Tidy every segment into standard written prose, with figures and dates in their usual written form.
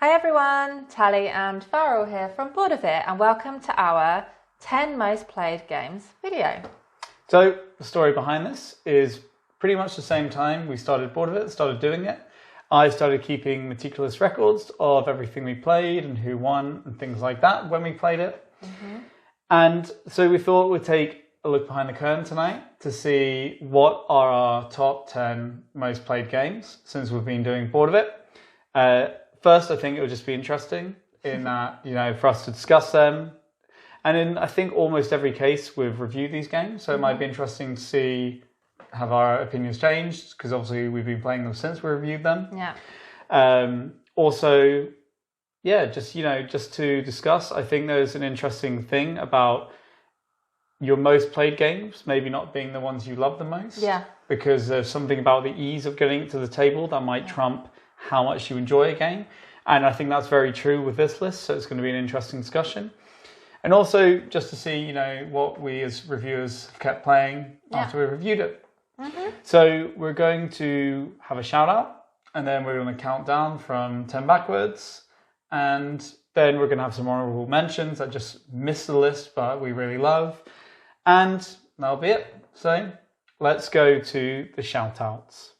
Hi everyone, Tally and Farrell here from Board of It, and welcome to our 10 most played games video. So the story behind this is pretty much the same time we started Board of It, started doing it. I started keeping meticulous records of everything we played and who won and things like that when we played it. And so we thought we'd take a look behind the curtain tonight to see what are our top 10 most played games since we've been doing Board of It. First, I think it would just be interesting in that, for us to discuss them. And in, I think, almost every case, we've reviewed these games. So it might be interesting to see, have our opinions changed? Because obviously we've been playing them since we reviewed them. Yeah. Also, just to discuss, I think there's an interesting thing about your most played games maybe not being the ones you love the most. Yeah. Because there's something about the ease of getting it to the table that might trump how much you enjoy a game. And I think that's very true with this list, so it's going to be an interesting discussion. And also just to see, what we as reviewers have kept playing after we reviewed it. So we're going to have a shout out, and then we're going to count down from 10 backwards, and then we're going to have some honourable mentions that just missed the list but we really love, and that'll be it. So let's go to the shout outs.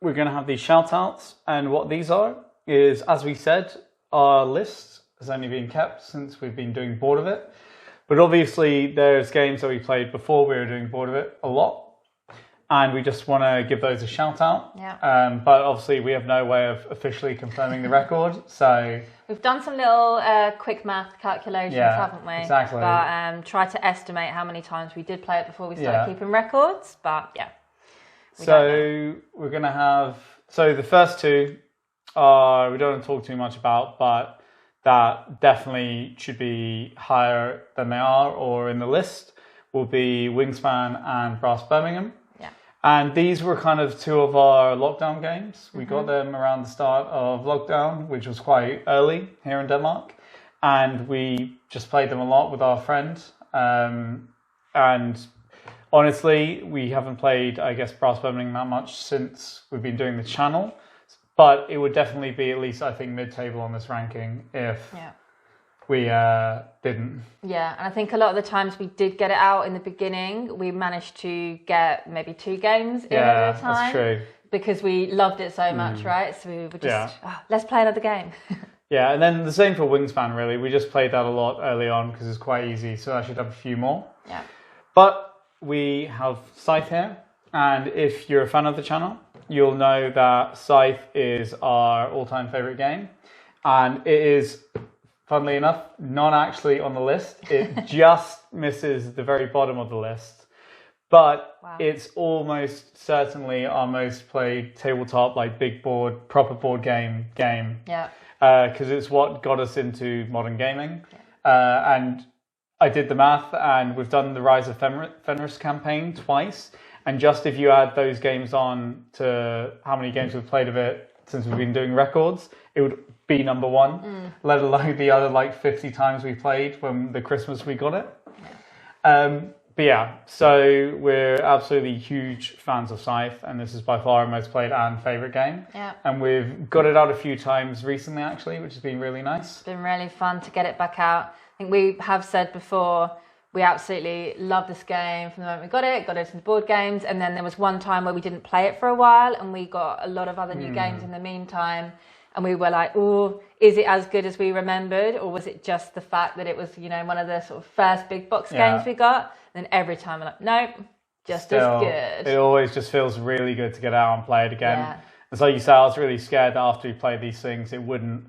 We're going to have these shout outs, and what these are is, as we said, our list has only been kept since we've been doing Board of It, but obviously there's games that we played before we were doing Board of It a lot, and we just want to give those a shout out. Yeah. But obviously we have no way of officially confirming the record, so We've done some little quick math calculations, haven't we? Exactly. But try to estimate how many times we did play it before we started keeping records, but yeah. So we're going to have, the first two are, we don't want to talk too much about, but that definitely should be higher than they are or in the list, will be Wingspan and Brass Birmingham. Yeah. And these were kind of two of our lockdown games. We got them around the start of lockdown, which was quite early here in Denmark. And we just played them a lot with our friend. And honestly, we haven't played, I guess, Brass Birmingham that much since we've been doing the channel. But it would definitely be at least, I think, mid-table on this ranking if we didn't. Yeah, and I think a lot of the times we did get it out in the beginning. We managed to get maybe 2 games in at a time. That's true. Because we loved it so much, right? So we were just, let's play another game. Yeah, and then the same for Wingspan, really. We just played that a lot early on because it's quite easy, so I should have a few more. Yeah. But we have Scythe here, and if you're a fan of the channel, you'll know that Scythe is our all-time favourite game, and it is, funnily enough, not actually on the list. It just misses the very bottom of the list, but it's almost certainly our most played tabletop, like big board, proper board game. Yeah. Because it's what got us into modern gaming, and I did the math, and we've done the Rise of Fenris campaign twice. And just if you add those games on to how many games we've played of it since we've been doing records, it would be number 1, let alone the other 50 times we played from the Christmas we got it. But yeah, so we're absolutely huge fans of Scythe, and this is by far our most played and favourite game. Yeah. And we've got it out a few times recently, actually, which has been really nice. It's been really fun to get it back out. I think we have said before, we absolutely love this game from the moment we got it into board games, and then there was one time where we didn't play it for a while, and we got a lot of other new games in the meantime, and we were like, oh, is it as good as we remembered, or was it just the fact that it was, one of the sort of first big box games we got? And then every time we're like, nope, just as good. It always just feels really good to get out and play it again. Yeah. And so you say, I was really scared that after we played these things, it wouldn't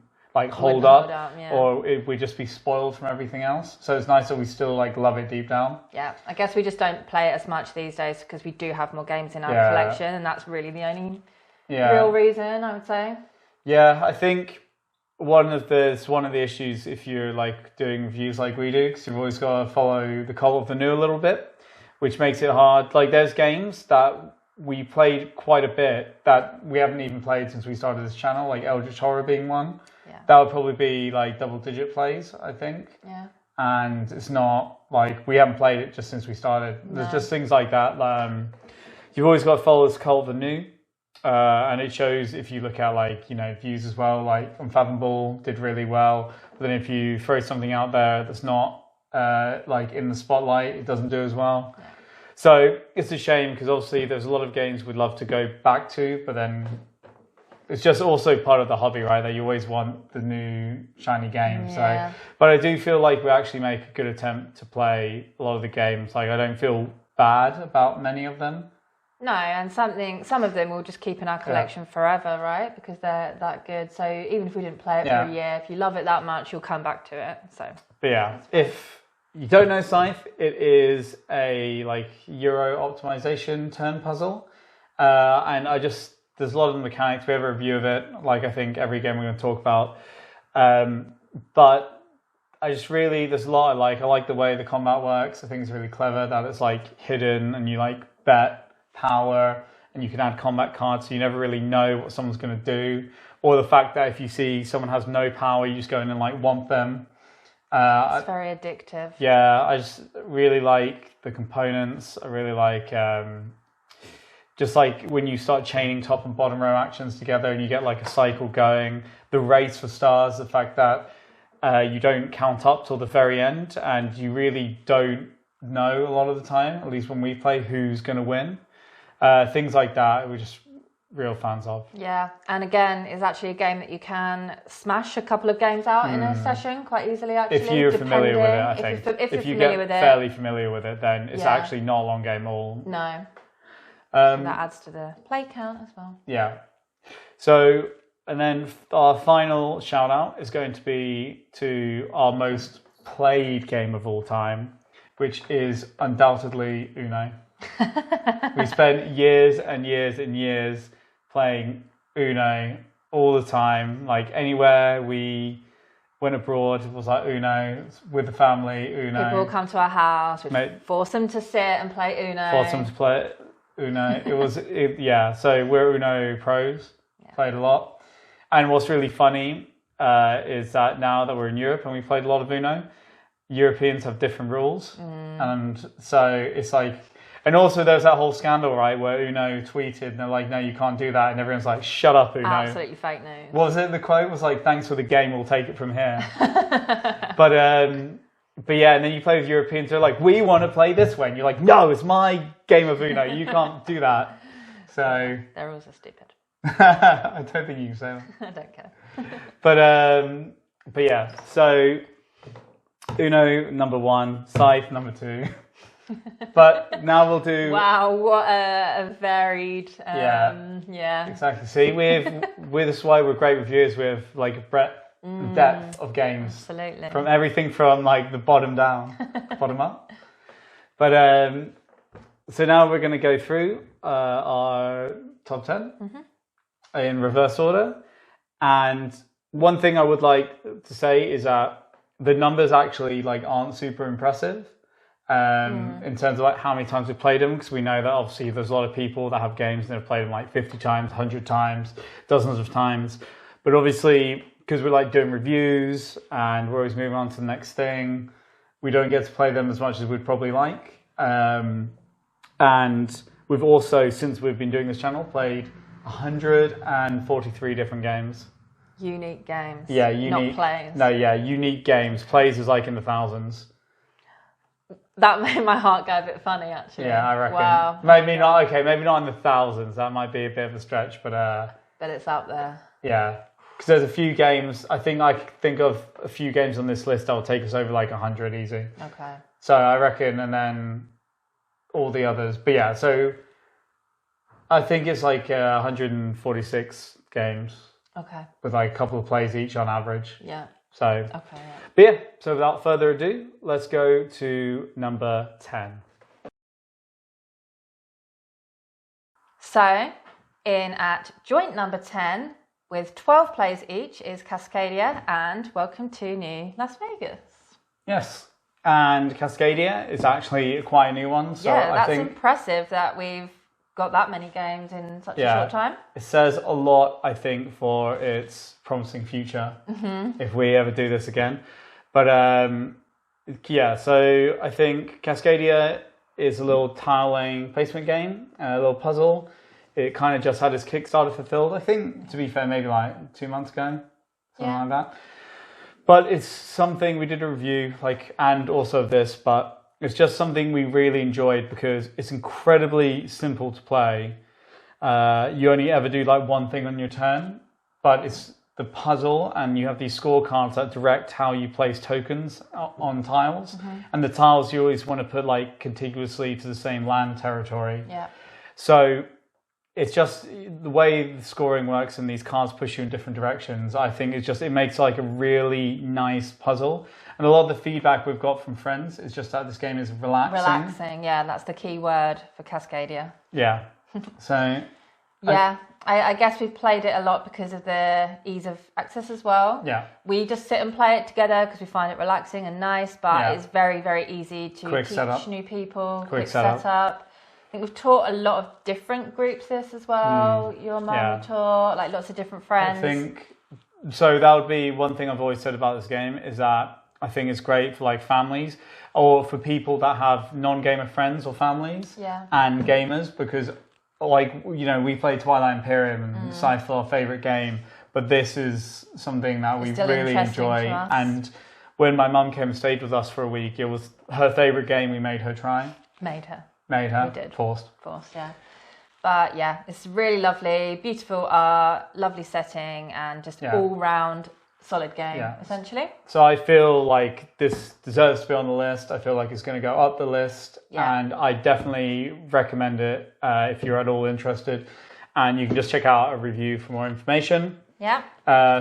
hold up, or we'd just be spoiled from everything else. So it's nice that we still love it deep down. Yeah, I guess we just don't play it as much these days because we do have more games in our collection, and that's really the only real reason, I would say. Yeah, I think one of the issues if you're doing reviews like we do, because you've always got to follow the cult of the new a little bit, which makes it hard. There's games that we played quite a bit that we haven't even played since we started this channel, like Eldritch Horror being one. Yeah. That would probably be double-digit plays, I think. Yeah. And it's not we haven't played it just since we started. There's just things like that. You've always got to follow this cult of the new. And it shows if you look at like, views as well, like Unfathomable did really well. But then if you throw something out there that's not like in the spotlight, it doesn't do as well. Yeah. So it's a shame because obviously there's a lot of games we'd love to go back to, but then it's just also part of the hobby, right? That you always want the new shiny game. Yeah. So, but I do feel like we actually make a good attempt to play a lot of the games. Like I don't feel bad about many of them. No, and some of them we'll just keep in our collection forever, right? Because they're that good. So even if we didn't play it for a year, if you love it that much, you'll come back to it. So. But yeah, if you don't know Scythe, it is a like Euro optimization turn puzzle, and there's a lot of the mechanics. We have a review of it, like I think every game we're going to talk about. But I just really, there's a lot I like. I like the way the combat works. I think it's really clever that it's like hidden and you like bet power and you can add combat cards so you never really know what someone's going to do. Or the fact that if you see someone has no power, you just go in and like womp them. It's very addictive. Yeah, I just really like the components. I really like just like when you start chaining top and bottom row actions together and you get like a cycle going. The race for stars, the fact that you don't count up till the very end and you really don't know a lot of the time, at least when we play, who's going to win. Things like that, we're just real fans of. Yeah, and again, it's actually a game that you can smash a couple of games out in a session quite easily, actually. If you're familiar with it, I think. If you get fairly familiar with it, then it's actually not a long game at all. No. That adds to the play count as well. Yeah. So, and then our final shout out is going to be to our most played game of all time, which is undoubtedly Uno. We spent years and years and years playing Uno all the time. Like anywhere we went abroad, it was like Uno with the family. Uno. People would come to our house. We'd force them to sit and play Uno. Force them to play Uno. It was So we're Uno pros. Yeah. Played a lot. And what's really funny is that now that we're in Europe and we played a lot of Uno, Europeans have different rules, and so it's like. And also there's that whole scandal, right, where Uno tweeted and they're like, no, you can't do that. And everyone's like, shut up, Uno. Absolutely fake news. What was it? The quote was like, thanks for the game, we'll take it from here. But yeah, and then you play with Europeans, they're like, we want to play this way. And you're like, no, it's my game of Uno. You can't do that. So they're also stupid. I don't think you can say that. I don't care. But yeah, so Uno number 1, Scythe number 2. But now we'll do. Wow, what a varied. Yeah. Exactly. See, this is why we're great reviewers. We have like a breadth, depth of games. Absolutely. From everything from like the bottom down, bottom up. But so now we're going to go through our top 10 in reverse order. And one thing I would like to say is that the numbers actually like aren't super impressive. In terms of like how many times we've played them, because we know that obviously there's a lot of people that have games and have played them like 50 times, 100 times, dozens of times. But obviously, because we're like doing reviews and we're always moving on to the next thing, we don't get to play them as much as we'd probably like. And we've also, since we've been doing this channel, played 143 different games. Unique games. Yeah, unique. Not plays. No, yeah, unique games. Plays is like in the thousands. That made my heart go a bit funny, actually. Yeah, I reckon. Wow. Maybe not. Okay, maybe not in the thousands. That might be a bit of a stretch, but but it's up there. Yeah, because there's a few games. I think of a few games on this list that will take us over like 100 easy. Okay. So I reckon, and then all the others. But yeah, so I think it's like 146 games. Okay. With like a couple of plays each on average. Yeah. So, okay, yeah. But yeah, so without further ado, let's go to number 10. So, in at joint number 10, with 12 plays each, is Cascadia and Welcome to New Las Vegas. Yes, and Cascadia is actually quite a new one. So yeah, that's I think impressive that we've got that many games in such a short time. It says a lot, I think, for its promising future if we ever do this again. But so I think Cascadia is a little tile laying placement game, a little puzzle. it kind of just had its Kickstarter fulfilled. I think, to be fair, maybe like 2 months ago, something like that. But it's something we did a review, and also of this, but it's just something we really enjoyed because it's incredibly simple to play. You only ever do like one thing on your turn, but it's the puzzle, and you have these scorecards that direct how you place tokens on tiles. And the tiles you always want to put like contiguously to the same land territory. Yeah. So it's just the way the scoring works and these cards push you in different directions. I think it makes like a really nice puzzle. And a lot of the feedback we've got from friends is just that this game is relaxing. Relaxing, yeah, that's the key word for Cascadia. Yeah. So yeah, I guess we've played it a lot because of the ease of access as well. Yeah. We just sit and play it together because we find it relaxing and nice, but it's very, very easy to teach new people. Quick setup. I think we've taught a lot of different groups this as well. Your mum taught, like lots of different friends. I think, so that would be one thing I've always said about this game is that I think it's great for like families or for people that have non-gamer friends or families and gamers, because we play Twilight Imperium and Scythe's our favourite game, but this is something that we really enjoy. And when my mum came and stayed with us for a week, it was her favourite game we made her try. Made her. We did. Forced, yeah. But yeah, it's really lovely, beautiful art, lovely setting, and just all-round solid game, essentially. So I feel like this deserves to be on the list. I feel like it's going to go up the list, and I definitely recommend it if you're at all interested. And you can just check out a review for more information. Yeah.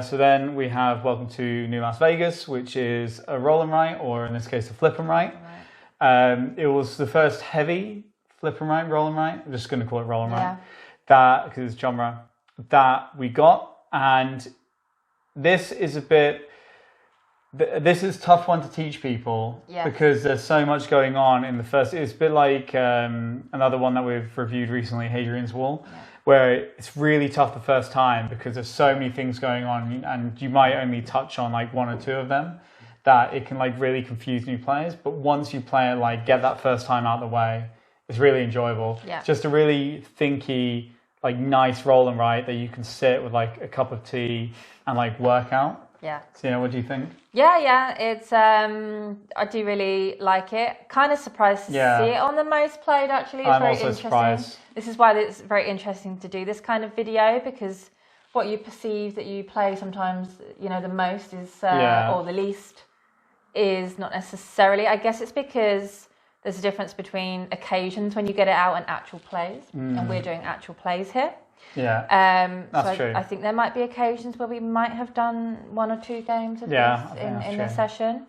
So then we have Welcome to New Las Vegas, which is a roll and write, or in this case, a flip and write. It was the first heavy flip and write, roll and write. I'm just going to call it roll and write. That, because it's genre, that we got. And this is this is a tough one to teach people because there's so much going on in the first. It's a bit like another one that we've reviewed recently, Hadrian's Wall, where it's really tough the first time because there's so many things going on, and you might only touch on like one or two of them, that it can like really confuse new players. But once you play it, get that first time out of the way, it's really enjoyable. Yeah. It's just a really thinky, nice roll and write that you can sit with a cup of tea and work out. Yeah. So what do you think? Yeah, it's I do really like it. Kind of surprised to see it on the most played actually. It's very interesting. Surprised. This is why it's very interesting to do this kind of video, because what you perceive that you play sometimes, the most is or the least is not necessarily. I guess it's because there's a difference between occasions when you get it out and actual plays, and we're doing actual plays here. Yeah, that's true. I think there might be occasions where we might have done one or two games of this in this session,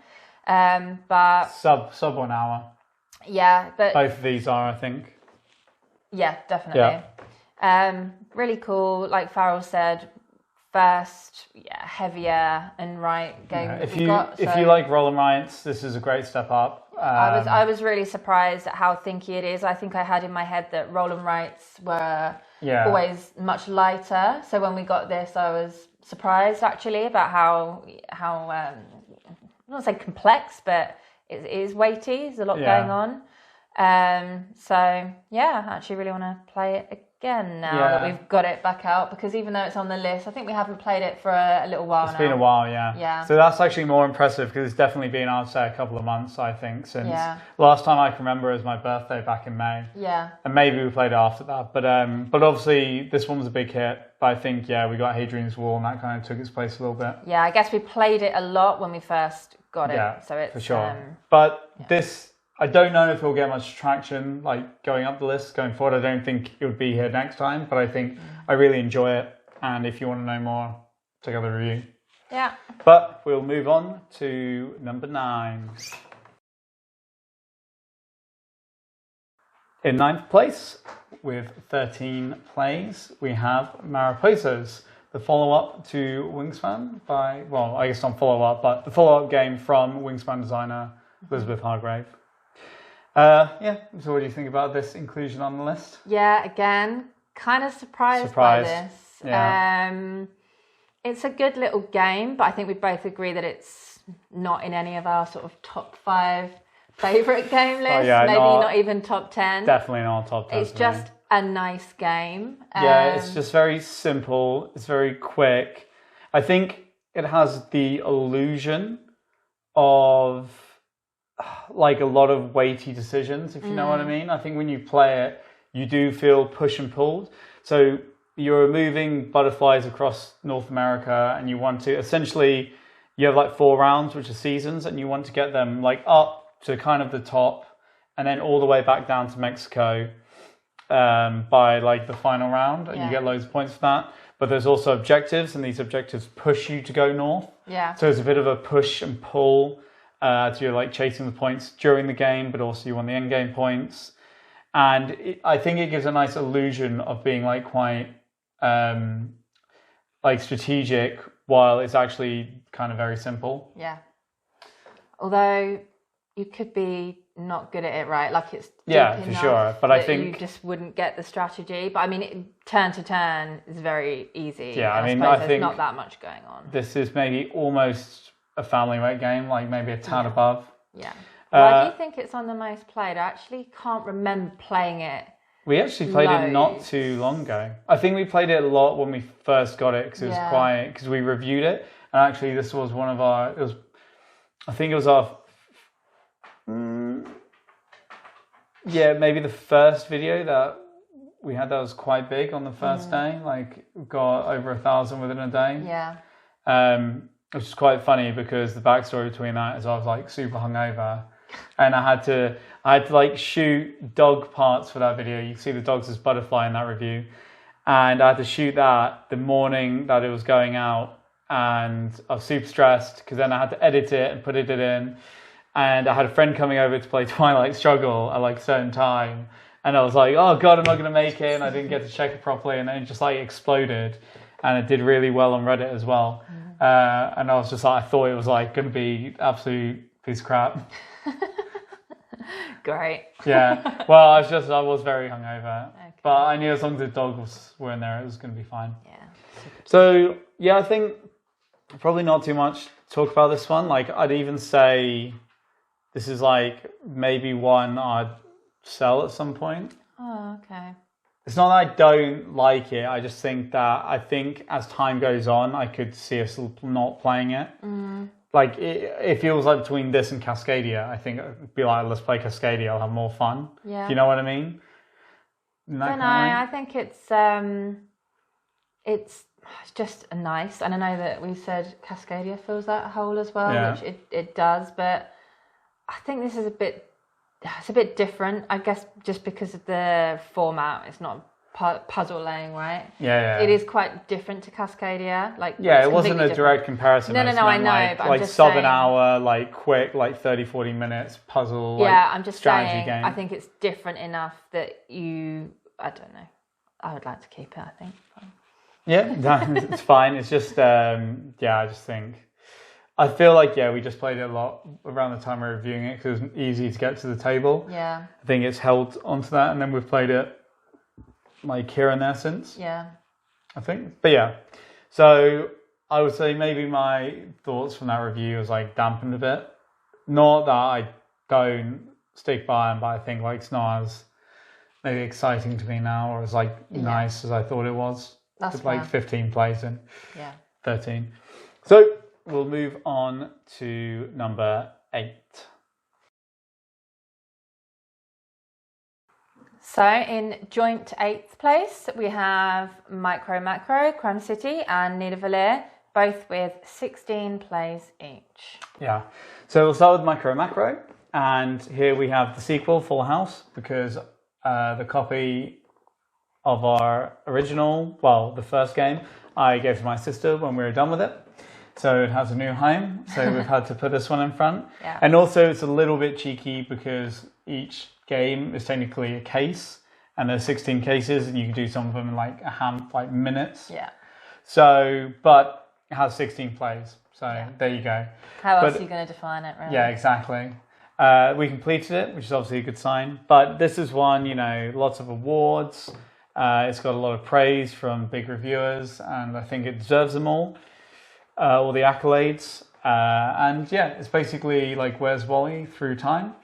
but sub 1 hour. Yeah, but both of these are, I think. Yeah, definitely. Yeah. Really cool. Like Farrell said, first, heavier and right game. Yeah. If you like roll and writes, this is a great step up. I was really surprised at how thinky it is. I think I had in my head that roll and writes were always much lighter. So when we got this, I was surprised actually about how I don't want to say complex, but it is weighty. There's a lot going on. So I actually really want to play it again now that we've got it back out, because even though it's on the list, I think we haven't played it for a little while now. It's been a while, yeah. So that's actually more impressive because it's definitely been, I'd say, a couple of months, I think, since last time I can remember is my birthday back in May. Yeah. And maybe we played it after that. But obviously this one was a big hit. But I think, we got Hadrian's Wall and that kind of took its place a little bit. Yeah, I guess we played it a lot when we first got it. Yeah, so it's, for sure. But this, I don't know if it'll get much traction, going up the list going forward. I don't think it would be here next time, but I think I really enjoy it. And if you want to know more, check out the review. Yeah. But we'll move on to number 9. In 9th place, with 13 plays, we have Mariposas, the follow-up to Wingspan by, I guess not follow-up, but the follow-up game from Wingspan designer Elizabeth Hargrave. So what do you think about this inclusion on the list? Yeah, again, kind of surprised by this. Yeah. It's a good little game, but I think we both agree that it's not in any of our sort of top 5 favourite game lists. Maybe not even top 10. Definitely not top 10. It's just a nice game. Yeah, it's just very simple. It's very quick. I think it has the illusion of like a lot of weighty decisions, if you know what I mean. I think when you play it, you do feel push and pulled. So you're moving butterflies across North America, and you want to essentially, you have like 4 rounds, which are seasons, and you want to get them like up to kind of the top and then all the way back down to Mexico by like the final round, and you get loads of points for that. But there's also objectives, and these objectives push you to go north. Yeah. So it's a bit of a push and pull. So you're like chasing the points during the game, but also you want the end game points. And I think it gives a nice illusion of being like quite like strategic, while it's actually kind of very simple. Yeah. Although you could be not good at it, right? Like it's deep for sure. But I think you just wouldn't get the strategy. But I mean, turn to turn is very easy. Yeah, I mean, I think there's not that much going on. This is maybe almost a family weight game, like maybe a tad above. Yeah. Why do you think it's on the most played? I actually can't remember playing it. We actually played it not too long ago. I think we played it a lot when we first got it, because it was quite, because we reviewed it. And actually this was one of our, I think it was our, maybe the first video that we had that was quite big on the first day. Like we got over 1,000 within a day. Yeah. Which is quite funny, because the backstory between that is I was like super hungover, and I had to like shoot dog parts for that video. You can see the dogs as butterfly in that review, and I had to shoot that the morning that it was going out, and I was super stressed because then I had to edit it and put it in, and I had a friend coming over to play Twilight Struggle at like a certain time, and I was like, oh god, I'm not gonna make it, and I didn't get to check it properly, and then it just like exploded, and it did really well on Reddit as well. And I was just like, I thought it was like going to be absolute piece of crap. Great. Yeah. Well, I was very hungover, but I knew as long as the dogs were in there, it was going to be fine. Yeah. So yeah, I think probably not too much to talk about this one. Like I'd even say this is like maybe one I'd sell at some point. Oh, okay. It's not that I don't like it. I just think that as time goes on, I could see us not playing it. Like it feels like between this and Cascadia, I think it'd be like, let's play Cascadia. I'll have more fun. Yeah. Do you know what I mean? I think it's just nice. And I know that we said Cascadia fills that hole as well, which it does. But I think this is a bit different, I guess, just because of the format. It's not puzzle laying, right? Yeah. It is quite different to Cascadia. Like, it wasn't a direct comparison. No, I know. But like I'm just sub saying, an hour, like quick, like 30, 40 minutes puzzle. Yeah, I'm just saying. Game. I think it's different enough that I don't know. I would like to keep it, I think. Yeah, it's fine. It's just, I just think. I feel like, we just played it a lot around the time we were reviewing it, because it was easy to get to the table. Yeah. I think it's held onto that, and then we've played it like here and there since. Yeah. I think. But yeah. So I would say maybe my thoughts from that review was like dampened a bit. Not that I don't stick by them, but I think like it's not as maybe exciting to me now, or as like nice as I thought it was. That's with like 15 plays in. Yeah. 13. So we'll move on to number 8. So in joint 8th place, we have Micro Macro, Crime City and Niederwiller, both with 16 plays each. Yeah. So we'll start with Micro Macro. And here we have the sequel, Full House, because the copy of our original, the first game, I gave to my sister when we were done with it. So it has a new home, so we've had to put this one in front. Yeah. And also it's a little bit cheeky because each game is technically a case, and there's 16 cases, and you can do some of them in like minutes. Yeah. So, but it has 16 plays, so there you go. How else are you going to define it, really? Yeah, exactly. We completed it, which is obviously a good sign. But this is one, lots of awards. It's got a lot of praise from big reviewers, and I think it deserves them all the accolades. And it's basically like Where's Wally through time,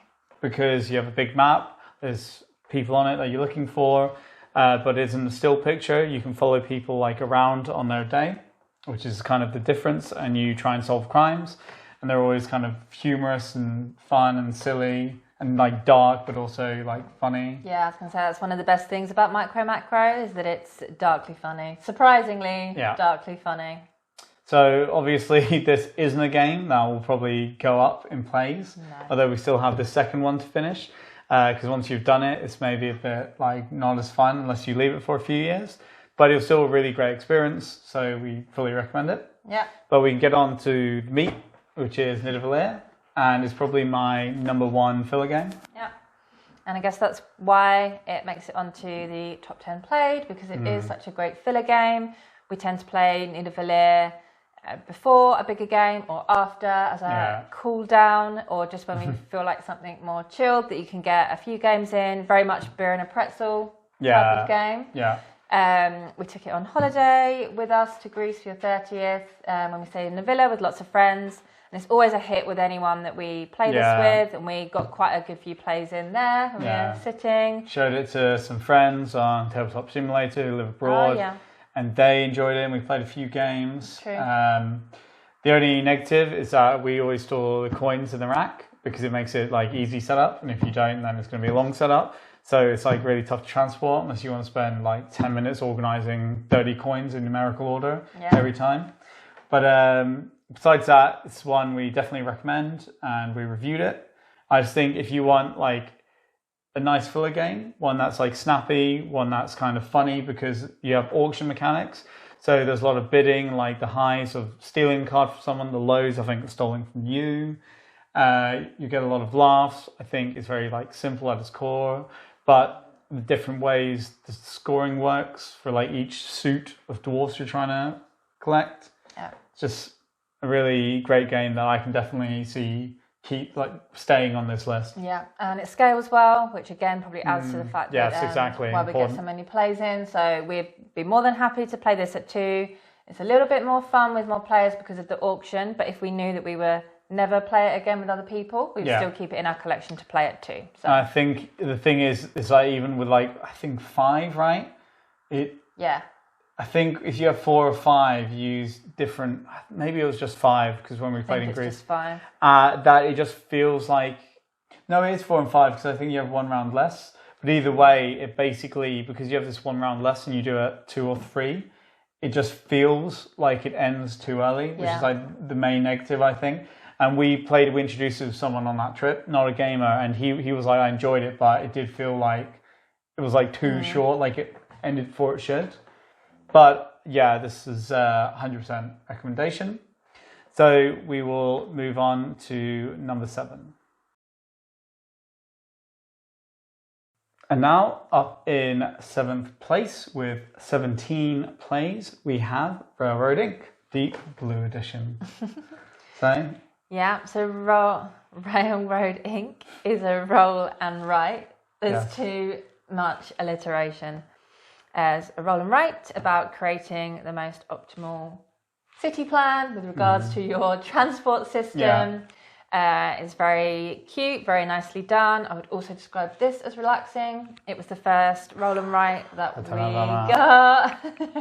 because you have a big map, there's people on it that you're looking for, but it's in the still picture. You can follow people like around on their day, which is kind of the difference, and you try and solve crimes, and they're always kind of humorous and fun and silly and like dark, but also like funny. Yeah, I was going to say that's one of the best things about Micro Macro is that it's darkly funny. Surprisingly, darkly funny. So obviously this isn't a game that will probably go up in plays, although we still have the second one to finish. Because once you've done it, it's maybe a bit like not as fun unless you leave it for a few years. But it was still a really great experience, so we fully recommend it. Yeah. But we can get on to Meat, which is Nidavellir, and it's probably my number one filler game. Yeah. And I guess that's why it makes it onto the top 10 played, because it is such a great filler game. We tend to play Nidavellir before a bigger game or after as a cool down, or just when we feel like something more chilled that you can get a few games in. Very much beer and a pretzel type of game. Yeah. We took it on holiday with us to Greece for your 30th when we stayed in the villa with lots of friends. And it's always a hit with anyone that we play this with. And we got quite a good few plays in there when we were sitting. Showed it to some friends on Tabletop Simulator who live abroad. And they enjoyed it, and we played a few games. True. The only negative is that we always store the coins in the rack because it makes it like easy setup. And if you don't, then it's going to be a long setup. So it's like really tough to transport unless you want to spend like 10 minutes organizing 30 coins in numerical order every time. But besides that, it's one we definitely recommend, and we reviewed it. I just think if you want like a nice filler game, one that's like snappy, one that's kind of funny because you have auction mechanics. So there's a lot of bidding, like the highs of stealing a card from someone, the lows I think are stolen from you. You get a lot of laughs. I think it's very like simple at its core, but the different ways the scoring works for like each suit of dwarfs you're trying to collect. Yeah. It's just a really great game that I can definitely see keep like staying on this list. Yeah, and it scales well, which again probably adds to the fact that exactly why we get so many plays in. So we'd be more than happy to play this at 2. It's a little bit more fun with more players because of the auction, but if we knew that we were never play it again with other people, we'd still keep it in our collection to play at 2. So I think the thing is like even with like I think 5, right? I think if you have 4 or 5, you use different. Maybe it was just 5 because when we played in Greece, just 5. That it just feels like no, it is 4 and 5 because I think you have 1 round less. But either way, it basically because you have this 1 round less and you do it 2 or 3, it just feels like it ends too early, which is like the main negative I think. And we introduced it to someone on that trip, not a gamer, and he was like I enjoyed it, but it did feel like it was like too short, like it ended before it should. But yeah, this is 100% recommendation. So we will move on to number 7. And now up in 7th place with 17 plays, we have Railroad Ink, Deep Blue Edition. So Railroad Ink is a roll and write. There's too much alliteration. As a roll and write about creating the most optimal city plan with regards to your transport system. It's very cute, very nicely done. I would also describe this as relaxing. It was the first roll and write that we got.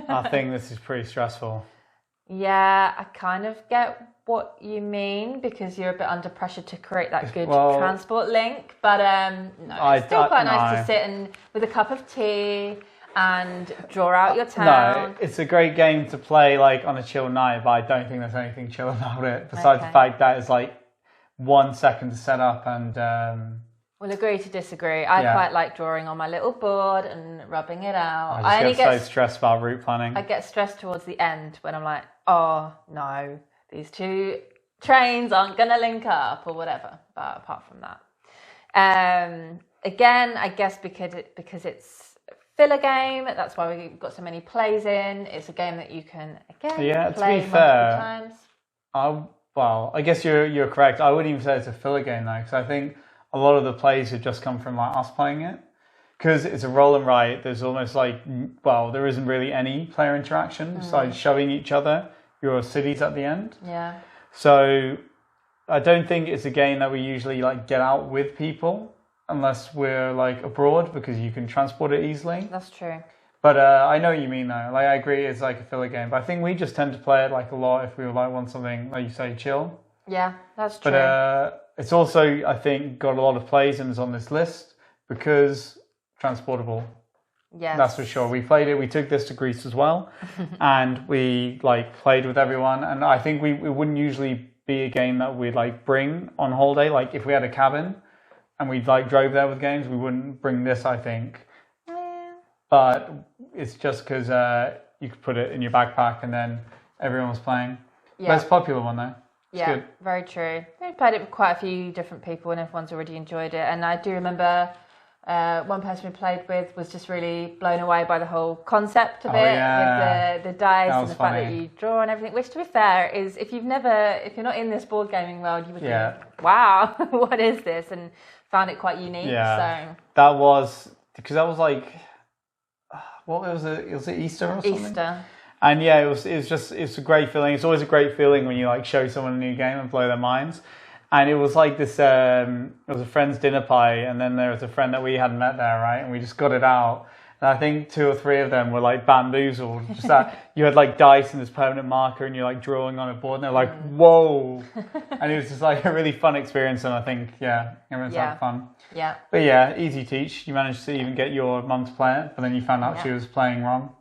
I think this is pretty stressful. Yeah, I kind of get what you mean because you're a bit under pressure to create that good transport link. But no, it's still quite nice to sit and with a cup of tea and draw out your town. No, it's a great game to play like on a chill night, but I don't think there's anything chill about it besides the fact that it's like 1 second to set up and we'll agree to disagree. I quite like drawing on my little board and rubbing it out. I just get so stressed about route planning. I get stressed towards the end when I'm like, oh no, these 2 trains aren't gonna link up or whatever. But apart from that, again, I guess because it's filler game, that's why we've got so many plays in. It's a game that you can again play multiple times. Well, I guess you're correct. I wouldn't even say it's a filler game though, because I think a lot of the plays have just come from like us playing it. Because it's a roll and write, there's almost like there isn't really any player interaction besides showing each other your cities at the end. Yeah. So I don't think it's a game that we usually like get out with people. unless we're like abroad because you can transport it easily. That's true. But I know what you mean though. Like I agree, it's like a filler game. But I think we just tend to play it like a lot if we like want something like you say, chill. Yeah, that's true. But it's also I think got a lot of plays and is on this list because transportable. Yes. That's for sure. We played it. We took this to Greece as well, and we like played with everyone. And I think it wouldn't usually be a game that we'd like bring on holiday. Like if we had a cabin and we like drove there with games, we wouldn't bring this. I think, but it's just because you could put it in your backpack and then everyone was playing. Yeah. Most popular one though. It's good. Very true. We played it with quite a few different people, and everyone's already enjoyed it. And I do remember. One person we played with was just really blown away by the whole concept of it, with the dice and the fact that you draw and everything. Which, to be fair, is if you're not in this board gaming world, you would think, "Wow, what is this?" and found it quite unique. Yeah, so that was like, what was it? Was it Easter or something? Easter. And yeah, it's a great feeling. It's always a great feeling when you like show someone a new game and blow their minds. And it was like this, it was a friend's dinner party, and then there was a friend that we hadn't met there, right? And we just got it out. And I think 2 or 3 of them were like bamboozled. Just that you had like dice and this permanent marker and you're like drawing on a board and they're like, whoa. And it was just like a really fun experience. And I think, everyone's had fun. Yeah. But yeah, easy teach. You managed to even get your mum to play it, but then you found out she was playing wrong.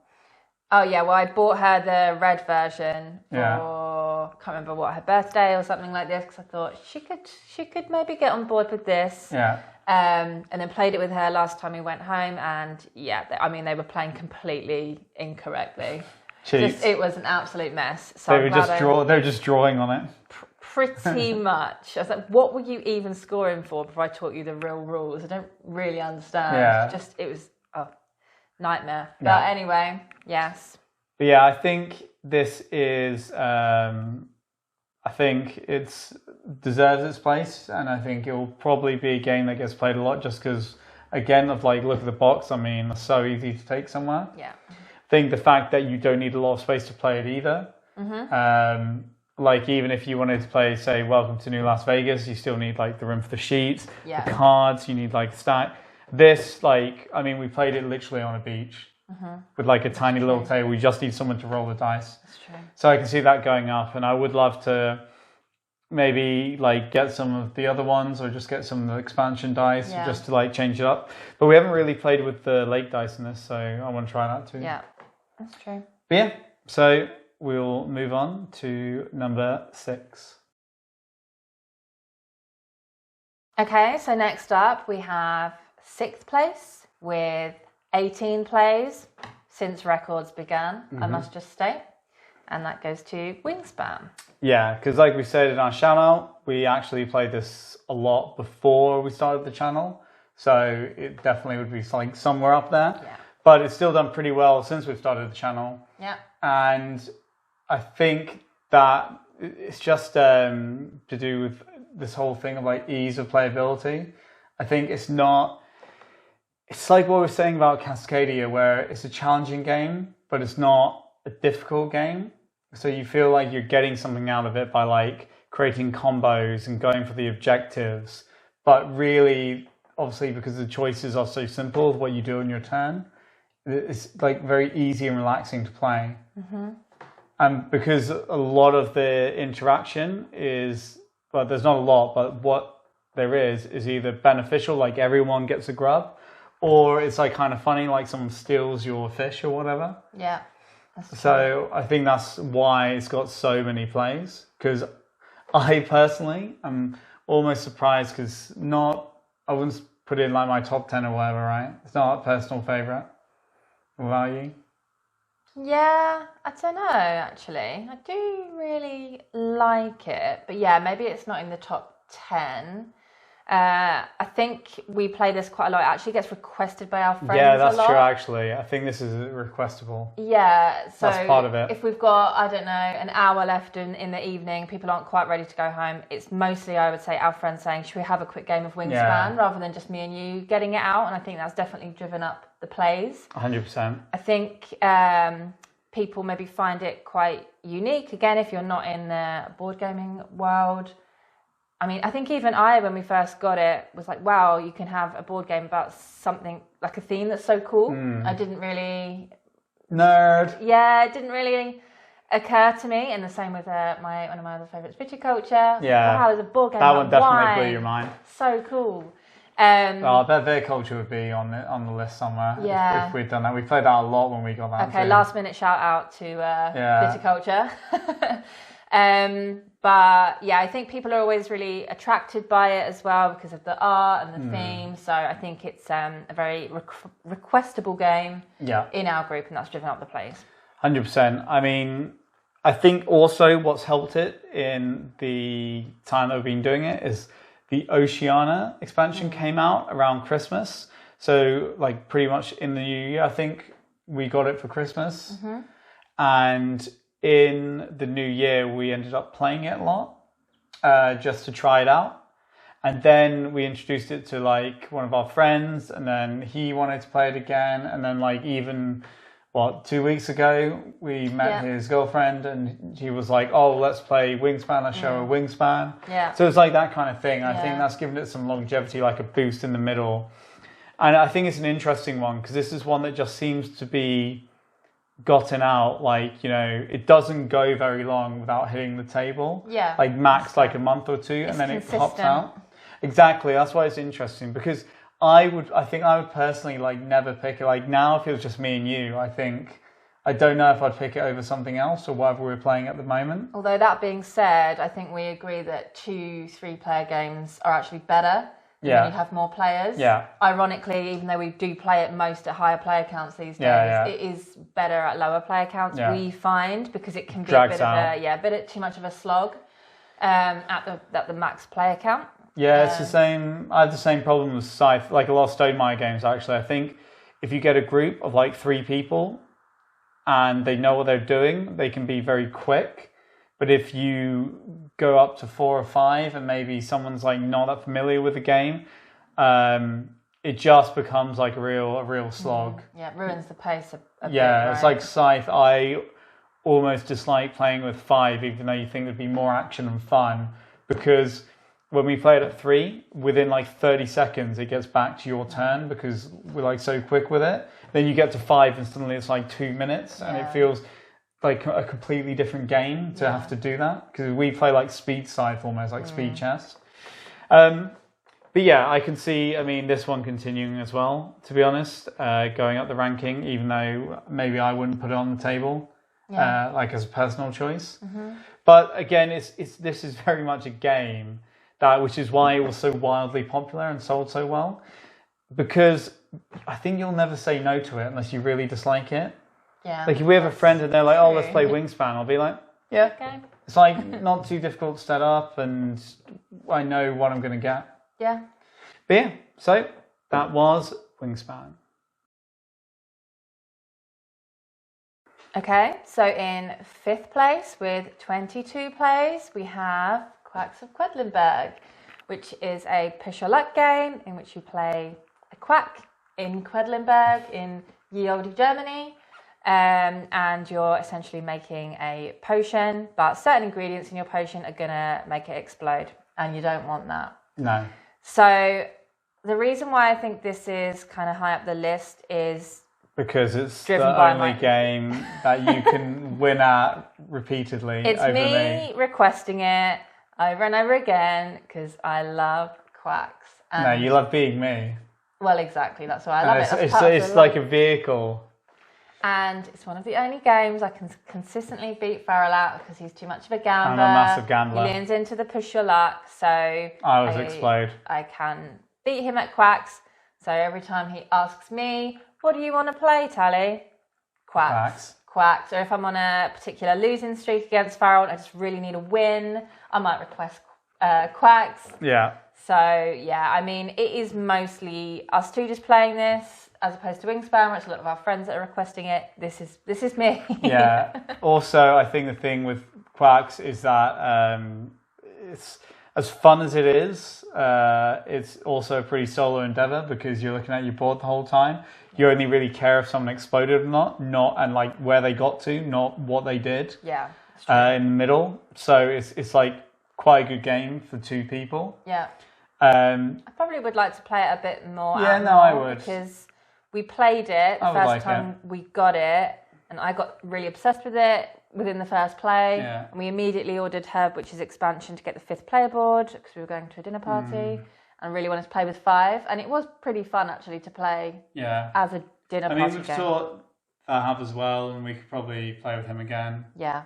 Oh yeah, well I bought her the red version for, can't remember what, her birthday or something like this, because I thought she could maybe get on board with this. Yeah. And then played it with her last time we went home, and they were playing completely incorrectly. It was an absolute mess. So they were just drawing on it. Pretty much. I was like, what were you even scoring for before I taught you the real rules? I don't really understand. Yeah. It was nightmare. But anyway, yes. But yeah, I think this is I think it deserves its place, and I think it will probably be a game that gets played a lot just because, again, of like, look at the box. I mean, it's so easy to take somewhere. Yeah. I think the fact that you don't need a lot of space to play it either. Mm-hmm. Like, even if you wanted to play, say, Welcome to New Las Vegas, you still need like the room for the sheets, the cards, you need like the stack. This, like, I mean, we played it literally on a beach with like a tiny little table. We just need someone to roll the dice. That's true. So I can see that going up, and I would love to maybe like get some of the other ones or just get some of the expansion dice just to like change it up. But we haven't really played with the lake dice in this, so I want to try that too. Yeah, that's true. But yeah, so we'll move on to number 6. Okay, so next up we have 6th place with 18 plays since records began, I must just state. And that goes to Wingspan. Yeah, because like we said in our shout out, we actually played this a lot before we started the channel. So it definitely would be like somewhere up there. Yeah. But it's still done pretty well since we've started the channel. Yeah. And I think that it's just to do with this whole thing of like ease of playability. I think it's like what we were saying about Cascadia, where it's a challenging game, but it's not a difficult game. So you feel like you're getting something out of it by like creating combos and going for the objectives. But really, obviously, because the choices are so simple, what you do on your turn, it's like very easy and relaxing to play. Mm-hmm. And because a lot of the interaction is, well, there's not a lot, but what there is either beneficial, like everyone gets a grub, or it's like kind of funny, like someone steals your fish or whatever. Yeah. So I think that's why it's got so many plays, because I personally am almost surprised because I wouldn't put it in like my top 10 or whatever, right? It's not a personal favourite. What about you? Yeah, I don't know, actually. I do really like it, but yeah, maybe it's not in the top 10. I think we play this quite a lot. It actually gets requested by our friends. Yeah, that's true, actually. I think this is requestable. Yeah, so that's part of it. If we've got, I don't know, an hour left in the evening, people aren't quite ready to go home, it's mostly, I would say, our friends saying, should we have a quick game of Wingspan, rather than just me and you getting it out? And I think that's definitely driven up the plays. 100%. I think people maybe find it quite unique. Again, if you're not in the board gaming world, I mean, I think even when we first got it, was like, wow, you can have a board game about something like a theme that's so cool. I didn't really... Nerd. Yeah, it didn't really occur to me. And the same with one of my other favourites, viticulture. Yeah. Wow, there's a board game That about one definitely wine. blew your mind. So cool. I bet their culture would be on the list somewhere. Yeah. If we'd done that, we played that a lot when we got that. Okay, too. last minute shout out to viticulture. But yeah, I think people are always really attracted by it as well because of the art and the theme. So I think it's a very requestable game in our group, and that's driven up the plays. 100%. I mean, I think also what's helped it in the time that we've been doing it is the Oceania expansion came out around Christmas. So like pretty much in the new year, I think we got it for Christmas. And in the new year, we ended up playing it a lot just to try it out. And then we introduced it to like one of our friends, and then he wanted to play it again. And then like even, 2 weeks ago, we met his girlfriend, and he was like, oh, let's play Wingspan, let's show her Wingspan. Yeah. So it's like that kind of thing. I think that's given it some longevity, like a boost in the middle. And I think it's an interesting one because this is one that just seems to be gotten out, like, you know, it doesn't go very long without hitting the table. Yeah. Like max like a month or two, and then consistent. it pops out. Exactly. That's why it's interesting, because I think I would personally like never pick it. Like now, if it was just me and you, I don't know if I'd pick it over something else or whatever we're playing at the moment. Although that being said, I think we agree that 2-3 player games are actually better. When you have more players. Yeah. Ironically, even though we do play it most at higher player counts these days, it is better at lower player counts. We find, because it can be a bit too much of a slog at the max player count. Yeah, it's the same. I have the same problem with Scythe. Like a lot of Stonemaier games, actually. I think if you get a group of like 3 people and they know what they're doing, they can be very quick. But if you go up to 4 or 5 and maybe someone's like not that familiar with the game, it just becomes like a real slog. Yeah, it ruins the pace a bit, it's like Scythe. I almost dislike playing with 5, even though you think there'd be more action and fun, because when we play it at 3, within like 30 seconds it gets back to your turn because we're like so quick with it. Then you get to 5 and suddenly it's like 2 minutes, and it feels like a completely different game to have to do that, because we play like speed Scythe, almost like speed chess. But yeah, I can see, I mean, this one continuing as well, to be honest, going up the ranking, even though maybe I wouldn't put it on the table, like as a personal choice. But again, this is very much a game which is why it was so wildly popular and sold so well, because I think you'll never say no to it unless you really dislike it. Yeah. Like if we have a friend and they're like, oh, let's play Wingspan, I'll be like, yeah. Okay. It's like not too difficult to set up, and I know what I'm going to get. Yeah. But yeah, so that was Wingspan. Okay, so in 5th place with 22 plays, we have Quacks of Quedlinburg, which is a push your luck game in which you play a quack in Quedlinburg in ye olde Germany. And you're essentially making a potion, but certain ingredients in your potion are gonna make it explode, and you don't want that. No. So the reason why I think this is kind of high up the list is because it's the only game that you can win at repeatedly. It's over me requesting it over and over again because I love quacks. No, you love being me. Well, exactly. That's why I love it. It's like a vehicle. And it's one of the only games I can consistently beat Farrell at because he's too much of a gambler. I'm a massive gambler. He leans into the push your luck, so I always explode. I can beat him at quacks. So every time he asks me, what do you want to play, Tally? Quacks. Or if I'm on a particular losing streak against Farrell, I just really need a win, I might request quacks. Yeah. So, yeah, I mean, it is mostly us two just playing this, as opposed to Wingspan, where it's a lot of our friends that are requesting it. This is me. Yeah. Also, I think the thing with quacks is that it's as fun as it is. It's also a pretty solo endeavor because you're looking at your board the whole time. You only really care if someone exploded or not and like where they got to, not what they did. Yeah. In the middle. So it's like quite a good game for 2 people. Yeah. I probably would like to play it a bit more. Yeah, no, I would. Because we played it the first time we got it, and I got really obsessed with it within the first play. Yeah. And we immediately ordered Herb, which is expansion, to get the 5th player board because we were going to a dinner party and really wanted to play with 5. And it was pretty fun actually to play as a dinner party game. We've taught Fahab as well, and we could probably play with him again. Yeah.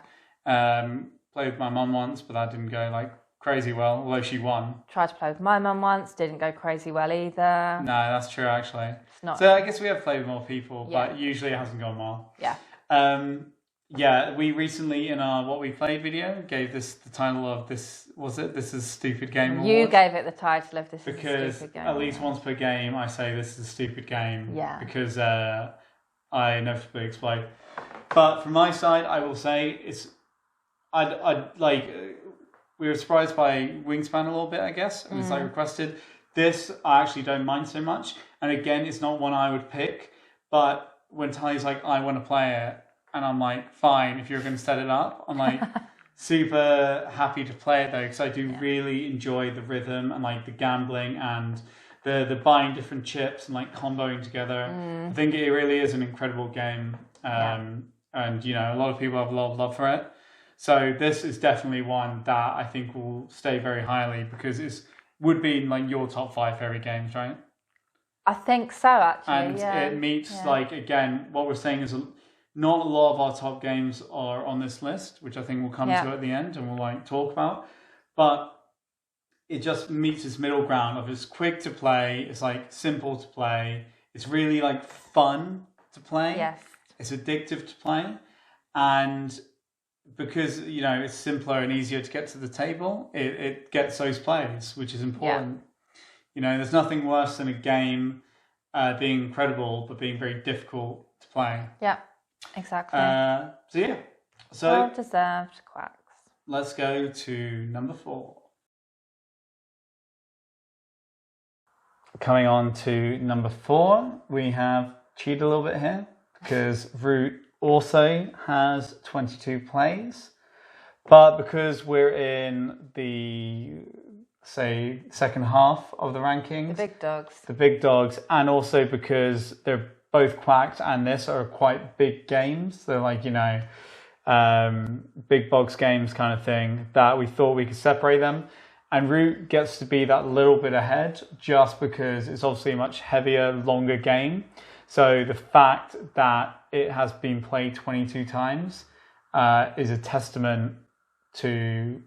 Played with my mum once, but that didn't go like crazy well, although she won. Tried to play with my mum once, didn't go crazy well either. No, that's true actually. It's not. So I guess we have played with more people, but usually it hasn't gone well. Yeah. We recently in our What We Played video gave this the title of This is Stupid Game Award. You gave it the title of This is a Stupid Game. Because at least once per game I say this is a stupid game. Yeah. Because I inevitably explode. But from my side, I will say we were surprised by Wingspan a little bit, I guess. And it's like requested. This I actually don't mind so much. And again, it's not one I would pick. But when Tally's like, I want to play it, and I'm like, fine, if you're going to set it up, I'm like super happy to play it though, because I do really enjoy the rhythm and like the gambling and the buying different chips and like comboing together. I think it really is an incredible game. And a lot of people have a lot of love for it. So this is definitely one that I think will stay very highly because would be in like your top 5 favorite games, right? I think so, actually. And it meets like, again, what we're saying is not a lot of our top games are on this list, which I think we'll come to at the end and we'll like talk about. But it just meets this middle ground of it's quick to play, it's like simple to play, it's really like fun to play. Yes. It's addictive to play. And because, it's simpler and easier to get to the table, it gets those plays, which is important. Yeah. There's nothing worse than a game being incredible, but being very difficult to play. Yeah, exactly. So well-deserved quacks. Let's go to number 4. Coming on to number 4, we have cheated a little bit here because Root also has 22 plays, but because we're in the second half of the rankings, the big dogs, and also because they're both Quacked and this are quite big games, they're like big box games kind of thing, that we thought we could separate them. And Root gets to be that little bit ahead just because it's obviously a much heavier, longer game. So the fact that it has been played 22 times is a testament to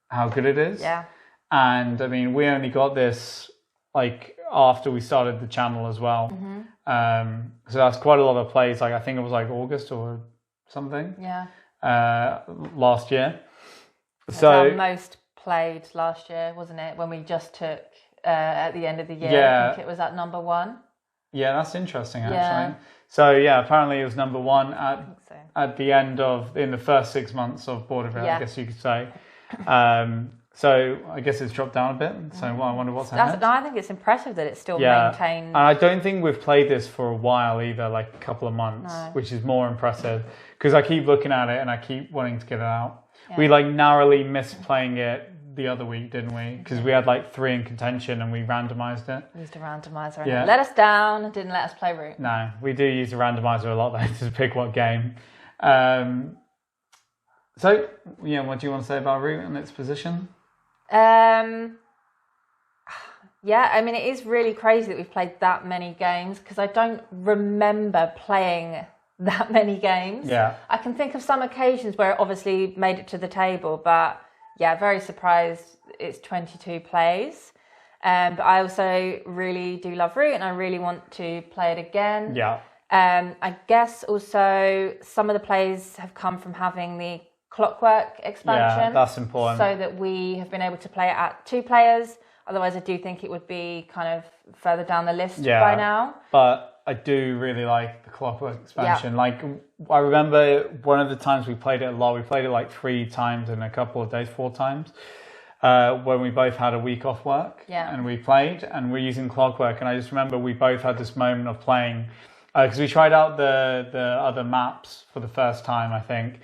how good it is. Yeah. And I mean, we only got this like after we started the channel as well. So that's quite a lot of plays. Like I think it was like August or something. Yeah. Last year. That's our most played last year, wasn't it? When we just took at the end of the year. Yeah. I think it was at number 1. Yeah, that's interesting actually. Yeah. So apparently it was number 1 at the end in the first 6 months of Board of It, I guess you could say. So I guess it's dropped down a bit. So I wonder what's ahead. I think it's impressive that it's still maintained. And I don't think we've played this for a while either, like a couple of months, which is more impressive because I keep looking at it and I keep wanting to get it out. Yeah. We like narrowly missed playing it the other week, didn't we? Because we had like 3 in contention and we randomised it. We used a randomiser and it let us down and didn't let us play Root. No, we do use a randomiser a lot though to pick what game. So, what do you want to say about Root and its position? I mean, it is really crazy that we've played that many games because I don't remember playing that many games. Yeah. I can think of some occasions where it obviously made it to the table, but very surprised it's 22 plays. But I also really do love Root and I really want to play it again. Yeah. I guess also some of the plays have come from having the Clockwork expansion. Yeah, that's important. So that we have been able to play it at 2 players. Otherwise, I do think it would be kind of further down the list by now. But I do really like the Clockwork expansion. Yeah. Like, I remember one of the times we played it a lot. We played it like 3 times in a couple of days, 4 times. When we both had a week off work. Yeah. And we played and we're using Clockwork. And I just remember we both had this moment of playing. Because we tried out the other maps for the first time, I think.